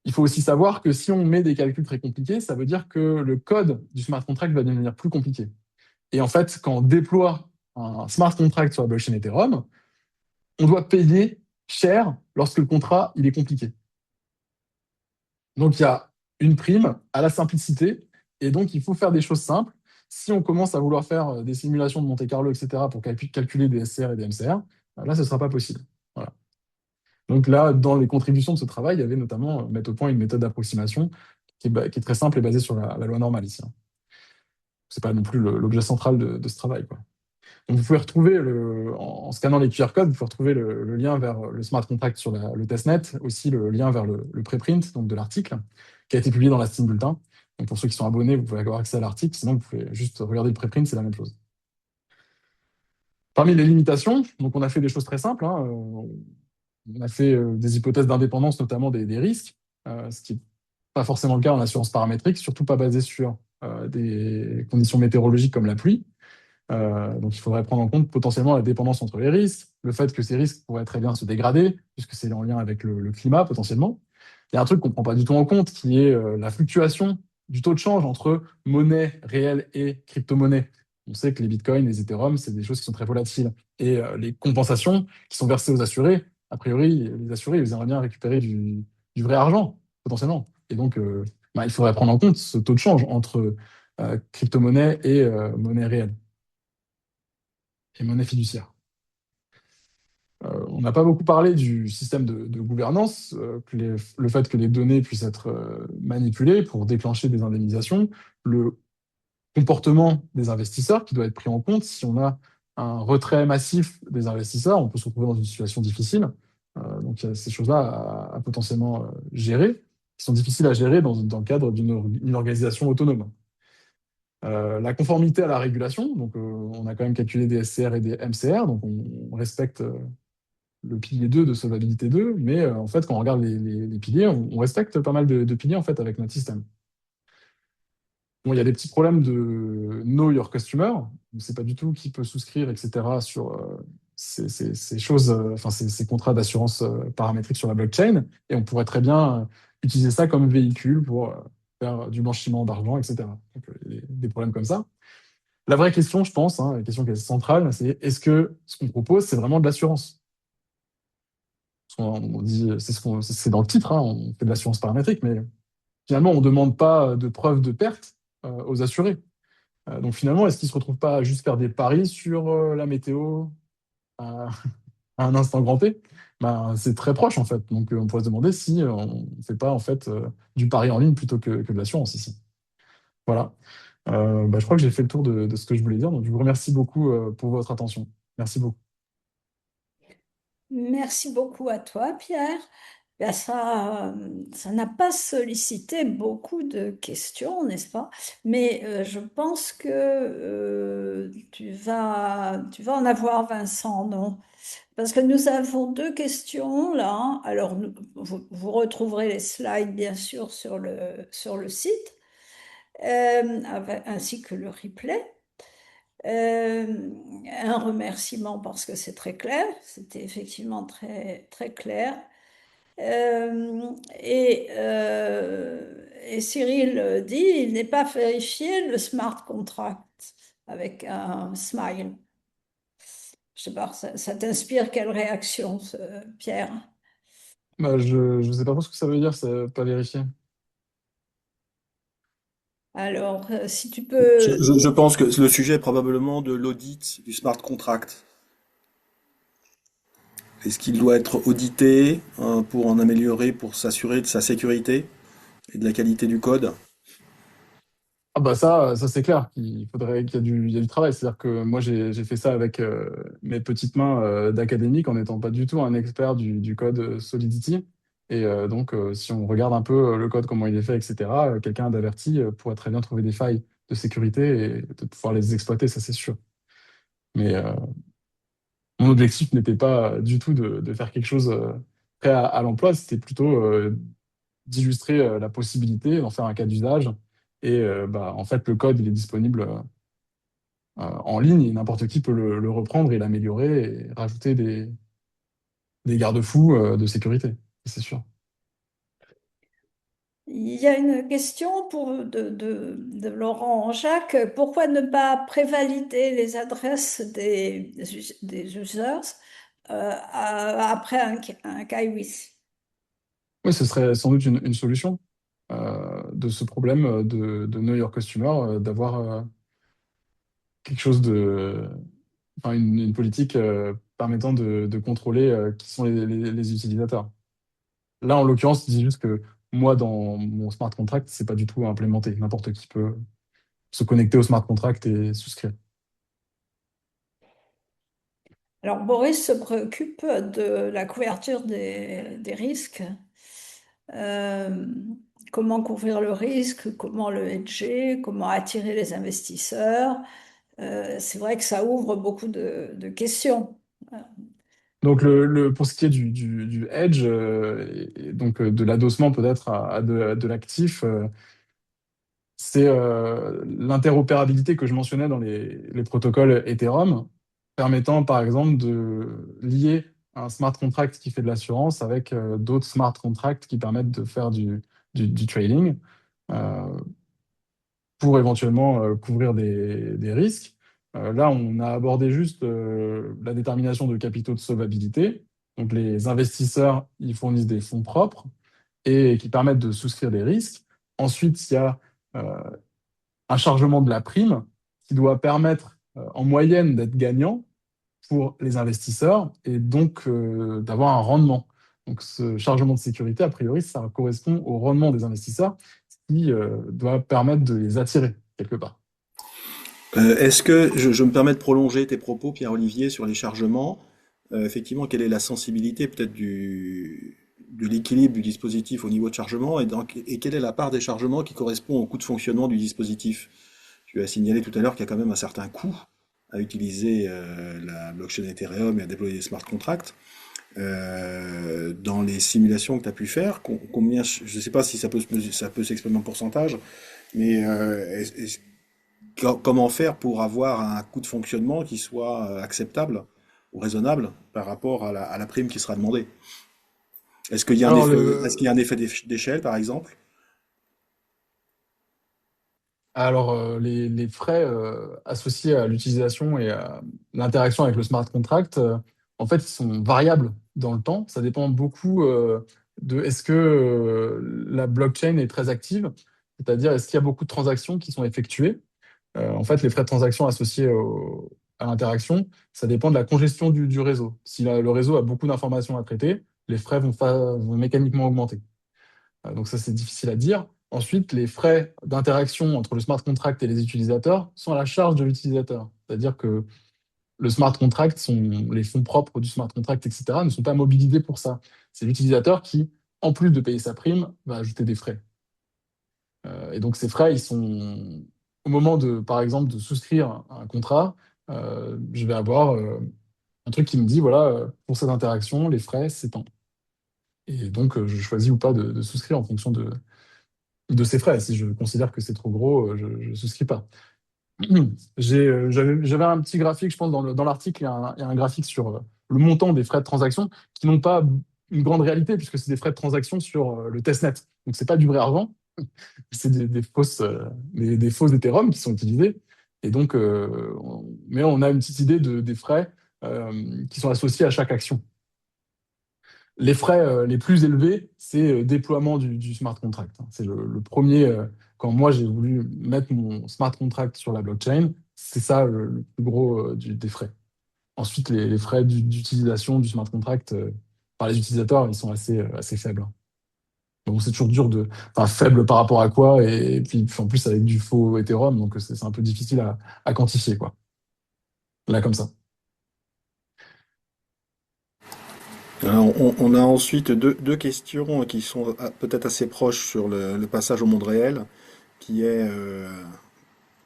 Il faut aussi savoir que si on met des calculs très compliqués, ça veut dire que le code du smart contract va devenir plus compliqué. Et en fait, quand on déploie un smart contract sur la blockchain Ethereum, on doit payer cher lorsque le contrat il est compliqué. Donc il y a une prime à la simplicité. Et donc, il faut faire des choses simples. Si on commence à vouloir faire des simulations de Monte-Carlo, etc., pour calculer des SCR et des MCR, là, ce ne sera pas possible. Voilà. Donc là, dans les contributions de ce travail, il y avait notamment mettre au point une méthode d'approximation qui est très simple et basée sur la loi normale ici. Hein. C'est pas non plus l'objet central de ce travail, quoi. Donc vous pouvez retrouver, en scannant les QR codes, vous pouvez retrouver le lien vers le smart contract sur le testnet, aussi le lien vers le préprint donc de l'article, qui a été publié dans la Steam Bulletin. Donc pour ceux qui sont abonnés, vous pouvez avoir accès à l'article, sinon vous pouvez juste regarder le préprint, c'est la même chose. Parmi les limitations, donc on a fait des choses très simples. Hein, on a fait des hypothèses d'indépendance, notamment des risques, ce qui n'est pas forcément le cas en assurance paramétrique, surtout pas basé sur des conditions météorologiques comme la pluie. Donc, il faudrait prendre en compte potentiellement la dépendance entre les risques, le fait que ces risques pourraient très bien se dégrader, puisque c'est en lien avec le climat potentiellement. Il y a un truc qu'on ne prend pas du tout en compte, qui est la fluctuation du taux de change entre monnaie réelle et crypto-monnaie. On sait que les bitcoins, les Ethereum, c'est des choses qui sont très volatiles. Et les compensations qui sont versées aux assurés, a priori, les assurés, ils aimeraient bien récupérer du vrai argent, potentiellement. Et donc, il faudrait prendre en compte ce taux de change entre crypto-monnaie et monnaie réelle et monnaie fiduciaire. On n'a pas beaucoup parlé du système de gouvernance, le fait que les données puissent être manipulées pour déclencher des indemnisations, le comportement des investisseurs qui doit être pris en compte. Si on a un retrait massif des investisseurs, on peut se retrouver dans une situation difficile. Donc il y a ces choses-là à potentiellement gérer, qui sont difficiles à gérer dans le cadre d'une organisation autonome. La conformité à la régulation, donc on a quand même calculé des SCR et des MCR, donc on respecte le pilier 2 de solvabilité 2, mais en fait, quand on regarde les piliers, on respecte pas mal de piliers en fait avec notre système. Bon, il y a des petits problèmes de know your customer, on ne sait pas du tout qui peut souscrire, etc. sur ces choses, enfin ces contrats d'assurance paramétrique sur la blockchain, et on pourrait très bien utiliser ça comme véhicule pour faire du blanchiment d'argent, etc. Donc, il y a des problèmes comme ça. La vraie question, je pense, hein, la question qui est centrale, c'est est-ce que ce qu'on propose, c'est vraiment de l'assurance? On dit, c'est dans le titre, hein, on fait de l'assurance paramétrique, mais finalement, on ne demande pas de preuve de perte aux assurés. Donc finalement, est-ce qu'ils ne se retrouvent pas à juste faire des paris sur la météo à, à un instant grand T? Ben, c'est très proche en fait. Donc on pourrait se demander si on ne fait pas en fait du pari en ligne plutôt que de l'assurance ici. Voilà. Je crois que j'ai fait le tour de ce que je voulais dire. Donc je vous remercie beaucoup pour votre attention. Merci beaucoup. Merci beaucoup à toi, Pierre. Ben, ça n'a pas sollicité beaucoup de questions, n'est-ce pas? Mais je pense que tu vas en avoir, Vincent, non? Parce que nous avons deux questions là. Alors, vous retrouverez les slides, bien sûr, sur le site, ainsi que le replay. Un remerciement parce que c'est très clair, c'était effectivement très, très clair. Et Cyril dit, il n'est pas vérifié le smart contract avec un smile. Je sais pas, ça t'inspire quelle réaction, Pierre? Je ne sais pas trop ce que ça veut dire, ça pas vérifié. Alors, si tu Je, peux... je pense que le sujet est probablement de l'audit du smart contract. Est-ce qu'il doit être audité pour en améliorer, pour s'assurer de sa sécurité et de la qualité du code? Ah bah ça c'est clair qu'il faudrait il y a du travail. C'est-à-dire que moi j'ai fait ça avec mes petites mains d'académique en n'étant pas du tout un expert du code Solidity. Et donc si on regarde un peu le code, comment il est fait, etc., quelqu'un d'averti pourrait très bien trouver des failles de sécurité et de pouvoir les exploiter, ça c'est sûr. Mais mon objectif n'était pas du tout de faire quelque chose prêt à l'emploi, c'était plutôt d'illustrer la possibilité d'en faire un cas d'usage. Et en fait, le code, il est disponible en ligne et n'importe qui peut le reprendre et l'améliorer et rajouter des garde-fous de sécurité, c'est sûr. Il y a une question de Laurent Jacques. Pourquoi ne pas prévalider les adresses des users après un KYC? Oui, ce serait sans doute une solution. de ce problème de Know Your Customer, d'avoir quelque chose enfin, une politique permettant de contrôler qui sont les utilisateurs. Là, en l'occurrence, je dis juste que moi, dans mon smart contract, c'est pas du tout implémenté. N'importe qui peut se connecter au smart contract et souscrire. Alors, Boris se préoccupe de la couverture des risques. Euh, Comment couvrir le risque, comment le hedger, comment attirer les investisseurs. C'est vrai que ça ouvre beaucoup de questions. Donc, pour ce qui est du hedge, et donc de l'adossement peut-être à de l'actif, c'est l'interopérabilité que je mentionnais dans les protocoles Ethereum, permettant par exemple de lier un smart contract qui fait de l'assurance avec d'autres smart contracts qui permettent de faire du trading euh, pour éventuellement couvrir des risques. Là, on a abordé juste la détermination de capitaux de solvabilité. Donc les investisseurs, ils fournissent des fonds propres et qui permettent de souscrire des risques. Ensuite, il y a euh, un chargement de la prime qui doit permettre en moyenne d'être gagnant pour les investisseurs et donc d'avoir un rendement. Donc ce chargement de sécurité, a priori, ça correspond au rendement des investisseurs, ce qui doit permettre de les attirer quelque part. Est-ce que je me permets de prolonger tes propos, Pierre-Olivier, sur les chargements? Effectivement, quelle est la sensibilité peut-être de l'équilibre du dispositif au niveau de chargement et quelle est la part des chargements qui correspond au coût de fonctionnement du dispositif? Tu as signalé tout à l'heure qu'il y a quand même un certain coût à utiliser la blockchain Ethereum et à déployer des smart contracts. Dans les simulations que tu as pu faire, combien, je ne sais pas si ça peut s'exprimer en pourcentage, mais comment faire pour avoir un coût de fonctionnement qui soit acceptable ou raisonnable par rapport à la prime qui sera demandée? Est-ce qu'il y a un Alors, effet, est-ce qu'il y a un effet d'échelle, par exemple? les frais associés à l'utilisation et à l'interaction avec le smart contract, en fait, ils sont variables dans le temps. Ça dépend beaucoup de est-ce que la blockchain est très active, c'est-à-dire est-ce qu'il y a beaucoup de transactions qui sont effectuées. En fait, les frais de transaction associés à l'interaction, ça dépend de la congestion du réseau. Si le réseau a beaucoup d'informations à traiter, les frais vont mécaniquement augmenter. Donc ça, c'est difficile à dire. Ensuite, les frais d'interaction entre le smart contract et les utilisateurs sont à la charge de l'utilisateur. C'est-à-dire que le smart contract, les fonds propres du smart contract, etc., ne sont pas mobilisés pour ça. C'est l'utilisateur qui, en plus de payer sa prime, va ajouter des frais. Et donc ces frais, ils sont au moment de, par exemple, de souscrire un contrat, je vais avoir un truc qui me dit, voilà, pour cette interaction, les frais, c'est tant. Et donc, je choisis ou pas de souscrire en fonction de ces frais. Si je considère que c'est trop gros, je ne souscris pas. J'avais un petit graphique, je pense, dans l'article, il y a un graphique sur le montant des frais de transaction qui n'ont pas une grande réalité puisque c'est des frais de transaction sur le testnet. Donc, c'est pas du vrai argent, c'est des fausses Ethereum qui sont utilisées. Et donc, mais on a une petite idée des frais qui sont associés à chaque action. Les frais les plus élevés, c'est déploiement du smart contract. C'est le premier, quand moi j'ai voulu mettre mon smart contract sur la blockchain, c'est ça le plus gros des frais. Ensuite, les frais d'utilisation du smart contract par les utilisateurs, ils sont assez faibles. Donc c'est toujours dur enfin, faible par rapport à quoi, et puis en plus avec du faux Ethereum, donc c'est un peu difficile à quantifier, quoi. Là, comme ça. Alors, on a ensuite deux questions qui sont peut-être assez proches sur le passage au monde réel, qui est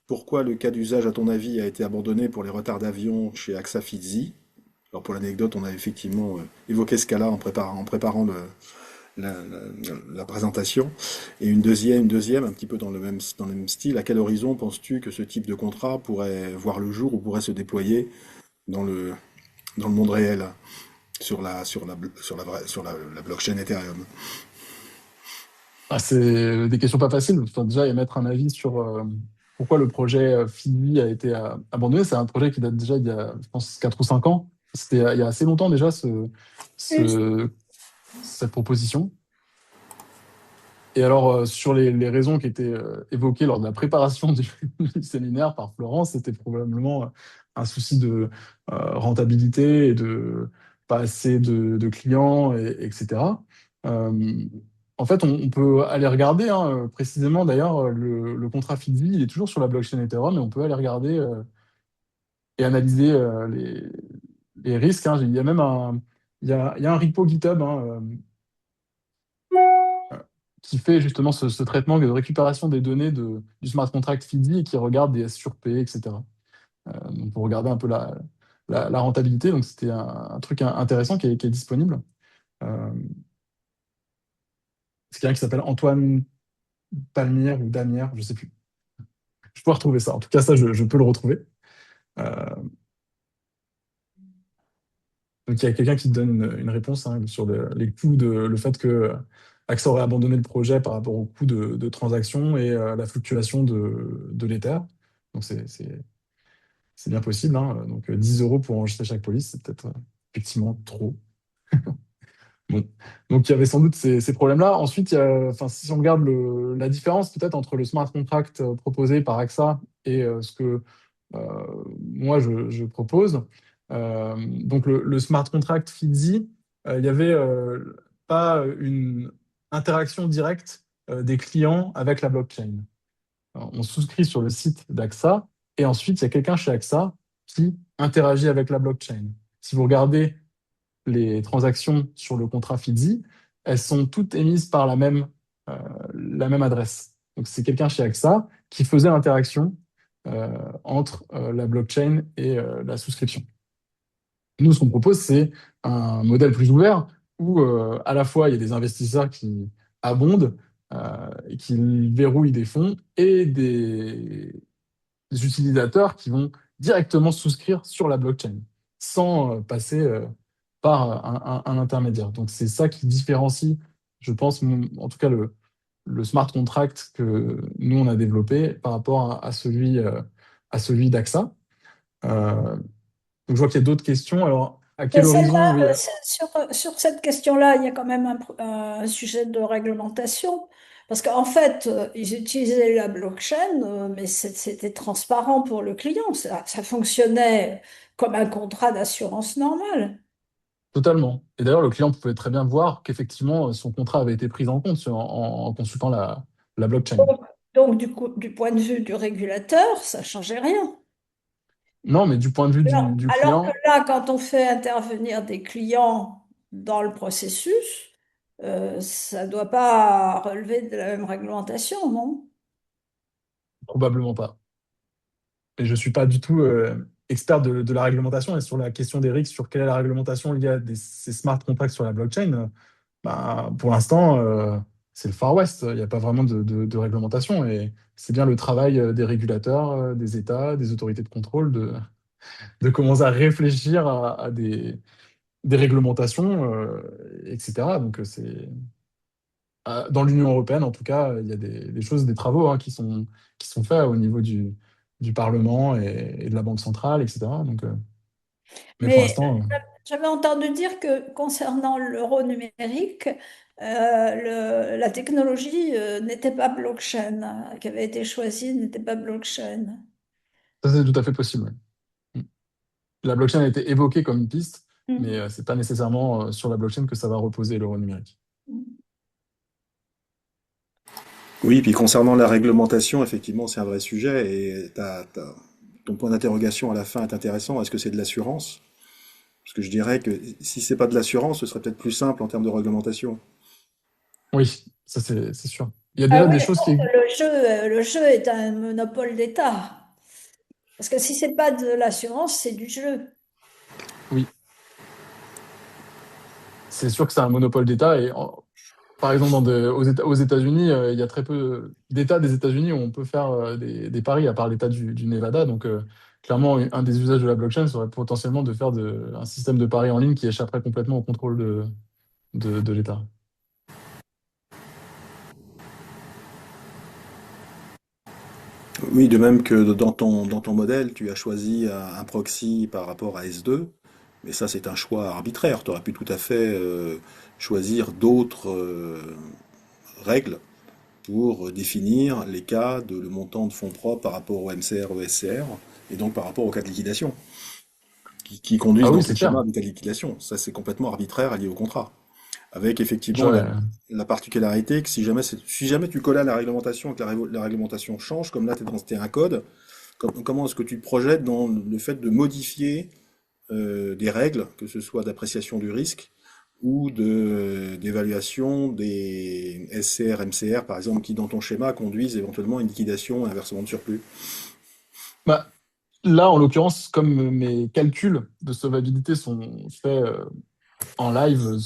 pourquoi le cas d'usage, à ton avis, a été abandonné pour les retards d'avion chez AXA Fitzi? Alors pour l'anecdote, on a effectivement évoqué ce cas-là en préparant la présentation. Et une deuxième, un petit peu dans le même style, à quel horizon penses-tu que ce type de contrat pourrait voir le jour ou pourrait se déployer dans le monde réel, sur la blockchain Ethereum? Ah, c'est des questions pas faciles. Enfin, déjà, émettre un avis sur pourquoi le projet Fini a été abandonné. C'est un projet qui date déjà il y a, je pense, 4 ou 5 ans. C'était il y a assez longtemps déjà, ce, cette proposition. Et alors, sur les raisons qui étaient évoquées lors de la préparation du, du séminaire par Florence, c'était probablement un souci de rentabilité et de pas assez de clients, etc. Euh, En fait, on peut aller regarder, hein, précisément d'ailleurs, le contrat Fitbit, il est toujours sur la blockchain Ethereum, et on peut aller regarder et analyser les risques, hein. Il y a même il y a un repo GitHub, hein, qui fait justement ce traitement de récupération des données du smart contract Fidi et qui regarde des S sur P, etc. Donc pour regarder un peu la rentabilité. Donc c'était un truc intéressant qui est disponible. Euh, c'est quelqu'un qui s'appelle Antoine Palmière ou Damière, je ne sais plus. Je peux retrouver ça. En tout cas, ça, je peux le retrouver. Euh, donc il y a quelqu'un qui te donne une réponse, hein, sur les coûts le fait que AXA aurait abandonné le projet par rapport aux coûts de transaction et la fluctuation de l'Ether. Donc c'est bien possible, hein. Donc 10 euros pour enregistrer chaque police, c'est peut-être effectivement trop. Bon. Donc il y avait sans doute ces problèmes-là. Ensuite, enfin, si on regarde la différence peut-être entre le smart contract proposé par AXA et ce que moi je propose. Donc le smart contract FIDSI, il n'y avait pas une interaction directe des clients avec la blockchain. Alors, on souscrit sur le site d'AXA et ensuite il y a quelqu'un chez AXA qui interagit avec la blockchain. Si vous regardez les transactions sur le contrat FIDSI, elles sont toutes émises par euh, la même adresse. Donc c'est quelqu'un chez AXA qui faisait l'interaction entre la blockchain et la souscription. Nous, ce qu'on propose, c'est un modèle plus ouvert où à la fois il y a des investisseurs qui abondent et qui verrouillent des fonds et des utilisateurs qui vont directement souscrire sur la blockchain sans passer par un intermédiaire. Donc c'est ça qui différencie, je pense, en tout cas le smart contract que nous on a développé par rapport à celui d'AXA. Donc je vois qu'il y a d'autres questions. Alors à Mais quel horizon? celle-là, Oui. sur cette question-là, il y a quand même un sujet de réglementation. Parce qu'en fait, ils utilisaient la blockchain, mais c'était transparent pour le client. Ça fonctionnait comme un contrat d'assurance normal. Totalement. Et d'ailleurs, le client pouvait très bien voir qu'effectivement, son contrat avait été pris en compte en consultant la blockchain. Donc, donc, du coup, du point de vue du régulateur, ça changeait rien. Non, mais du point de vue du Alors que client, là, quand on fait intervenir des clients dans le processus, ça ne doit pas relever de la même réglementation, non? probablement pas. Et je ne suis pas du tout expert de la réglementation. Et sur la question d'Eric, sur quelle est la réglementation liée à ces smart contracts sur la blockchain, bah, pour l'instant, c'est le Far West. Il n'y a pas vraiment de réglementation. Et c'est bien le travail des régulateurs, des États, des autorités de contrôle de commencer à réfléchir à des réglementations, etc. Donc, dans l'Union européenne, en tout cas, il y a des choses, des travaux, hein, qui sont faits au niveau du Parlement et de la Banque centrale, etc. Donc, mais pour Mais l'instant, j'avais entendu dire que concernant l'euro numérique, la technologie n'était pas blockchain, qui avait été choisie n'était pas blockchain. ça, c'est tout à fait possible. Ouais. La blockchain a été évoquée comme une piste, mais Mm. c'est pas nécessairement sur la blockchain que ça va reposer l'euro numérique. Oui, puis concernant la réglementation, effectivement, c'est un vrai sujet et ton point d'interrogation à la fin est intéressant. Est-ce que c'est de l'assurance? Parce que je dirais que si c'est pas de l'assurance, ce serait peut-être plus simple en termes de réglementation. Oui, ça c'est sûr. Il y a Ah déjà oui, des choses donc qui... le jeu est un monopole d'État. Parce que si c'est pas de l'assurance, c'est du jeu. Oui, c'est sûr que c'est un monopole d'État. Et par exemple, aux États-Unis, il y a très peu d'États des États-Unis où on peut faire des paris, à part l'État du Nevada. Donc, clairement, un des usages de la blockchain serait potentiellement de faire un système de paris en ligne qui échapperait complètement au contrôle de l'État. Oui, de même que dans ton modèle, tu as choisi un proxy par rapport à S2, mais ça c'est un choix arbitraire. Tu aurais pu tout à fait choisir d'autres règles pour définir les cas de le montant de fonds propres par rapport au MCR, au SCR, et donc par rapport aux cas de liquidation, qui conduisent Ah dans oui, ton c'est schéma clair. du cas de liquidation. Ça, c'est complètement arbitraire lié au contrat. Avec effectivement Je- la particularité que si jamais tu colles à la réglementation et que la réglementation change, comme là, t'es un code, comment est-ce que tu te projettes dans le fait de modifier des règles, que ce soit d'appréciation du risque ou d'évaluation des SCR, MCR, par exemple, qui dans ton schéma conduisent éventuellement à une liquidation et un versement de surplus. Bah, là, en l'occurrence, comme mes calculs de solvabilité sont faits en live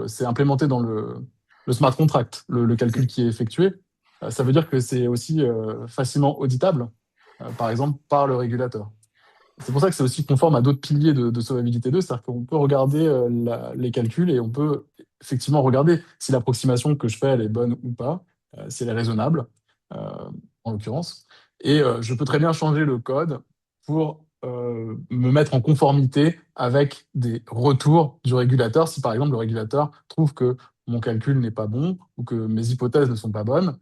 c'est implémenté dans le smart contract, le calcul qui est effectué. Ça veut dire que c'est aussi facilement auditable, par exemple, par le régulateur. C'est pour ça que c'est aussi conforme à d'autres piliers de solvabilité 2, c'est-à-dire qu'on peut regarder les calculs et on peut effectivement regarder si l'approximation que je fais, elle est bonne ou pas, si elle est raisonnable, en l'occurrence. Et je peux très bien changer le code pour me mettre en conformité avec des retours du régulateur. Si par exemple le régulateur trouve que mon calcul n'est pas bon ou que mes hypothèses ne sont pas bonnes,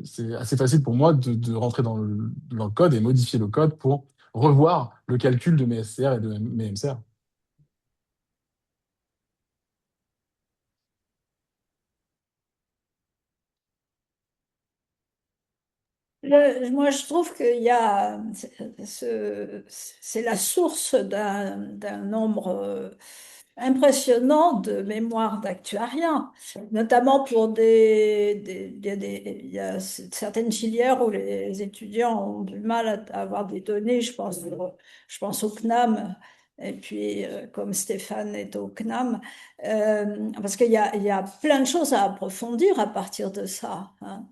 c'est assez facile pour moi de rentrer dans le code et modifier le code pour revoir le calcul de mes SCR et de mes MCR. Moi, je trouve qu'il y a, c'est la source d'un nombre impressionnant de mémoires d'actuariat, notamment pour il y a certaines filières où les étudiants ont du mal à avoir des données. Je pense au CNAM. Et puis, comme Stéphane est au CNAM, parce il y a plein de choses à approfondir à partir de ça, hein.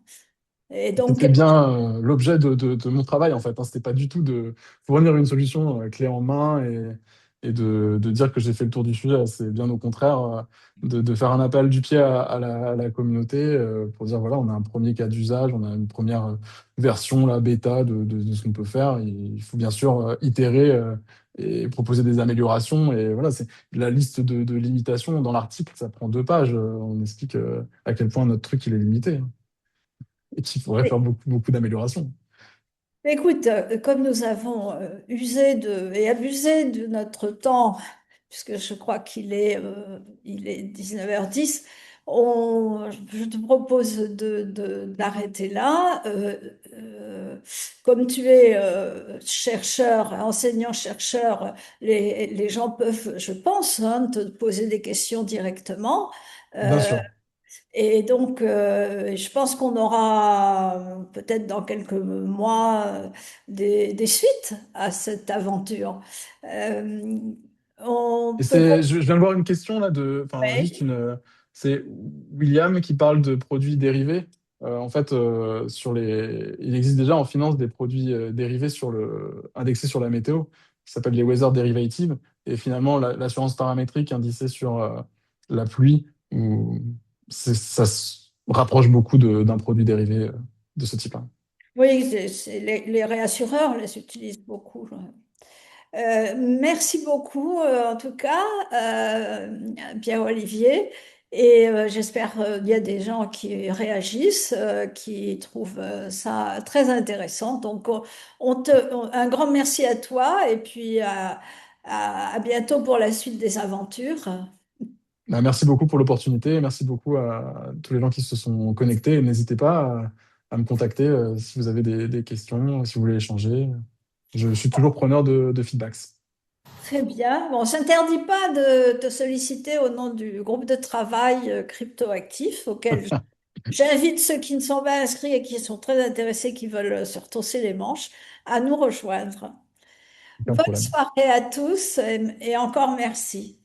Et donc, C'était bien l'objet de mon travail, en fait, hein. C'était pas du tout de fournir une solution clé en main et de dire que j'ai fait le tour du sujet. C'est bien au contraire de faire un appel du pied à la communauté pour dire, voilà, on a un premier cas d'usage, on a une première version, la bêta de ce qu'on peut faire. Il faut bien sûr itérer et proposer des améliorations. Et voilà, c'est la liste de limitations dans l'article, ça prend 2 pages. On explique à quel point notre truc, il est limité, hein, et qu'il faudrait faire beaucoup, beaucoup d'améliorations. écoute, comme nous avons usé et abusé de notre temps, puisque je crois il est 19h10, je te propose d'arrêter là. Comme tu es chercheur, enseignant-chercheur, les gens peuvent, je pense, hein, te poser des questions directement. Bien Euh, sûr. et donc, je pense qu'on aura peut-être dans quelques mois des suites à cette aventure. Euh, on Et peut je viens de voir une question là enfin juste continuer. c'est William qui parle de produits dérivés. En fait, il existe déjà en finance des produits dérivés indexés sur la météo, qui s'appellent les weather derivatives. Et finalement, l'assurance paramétrique indexée sur la pluie, ça se rapproche beaucoup d'un produit dérivé de ce type-là. Oui, les réassureurs les utilisent beaucoup. Merci beaucoup, en tout cas, Pierre-Olivier. Et j'espère qu'il y a des gens qui réagissent, qui trouvent ça très intéressant. Donc, un grand merci à toi et puis à bientôt pour la suite des aventures. Bah, merci beaucoup pour l'opportunité. Merci beaucoup à tous les gens qui se sont connectés. Et n'hésitez pas à me contacter si vous avez des questions, si vous voulez échanger. Je suis toujours preneur de feedbacks. Très bien. Bon, on ne s'interdit pas de te solliciter au nom du groupe de travail cryptoactif auquel j'invite ceux qui ne sont pas inscrits et qui sont très intéressés, qui veulent se retrousser les manches, à nous rejoindre. Aucun Bonne problème. soirée à tous et encore merci.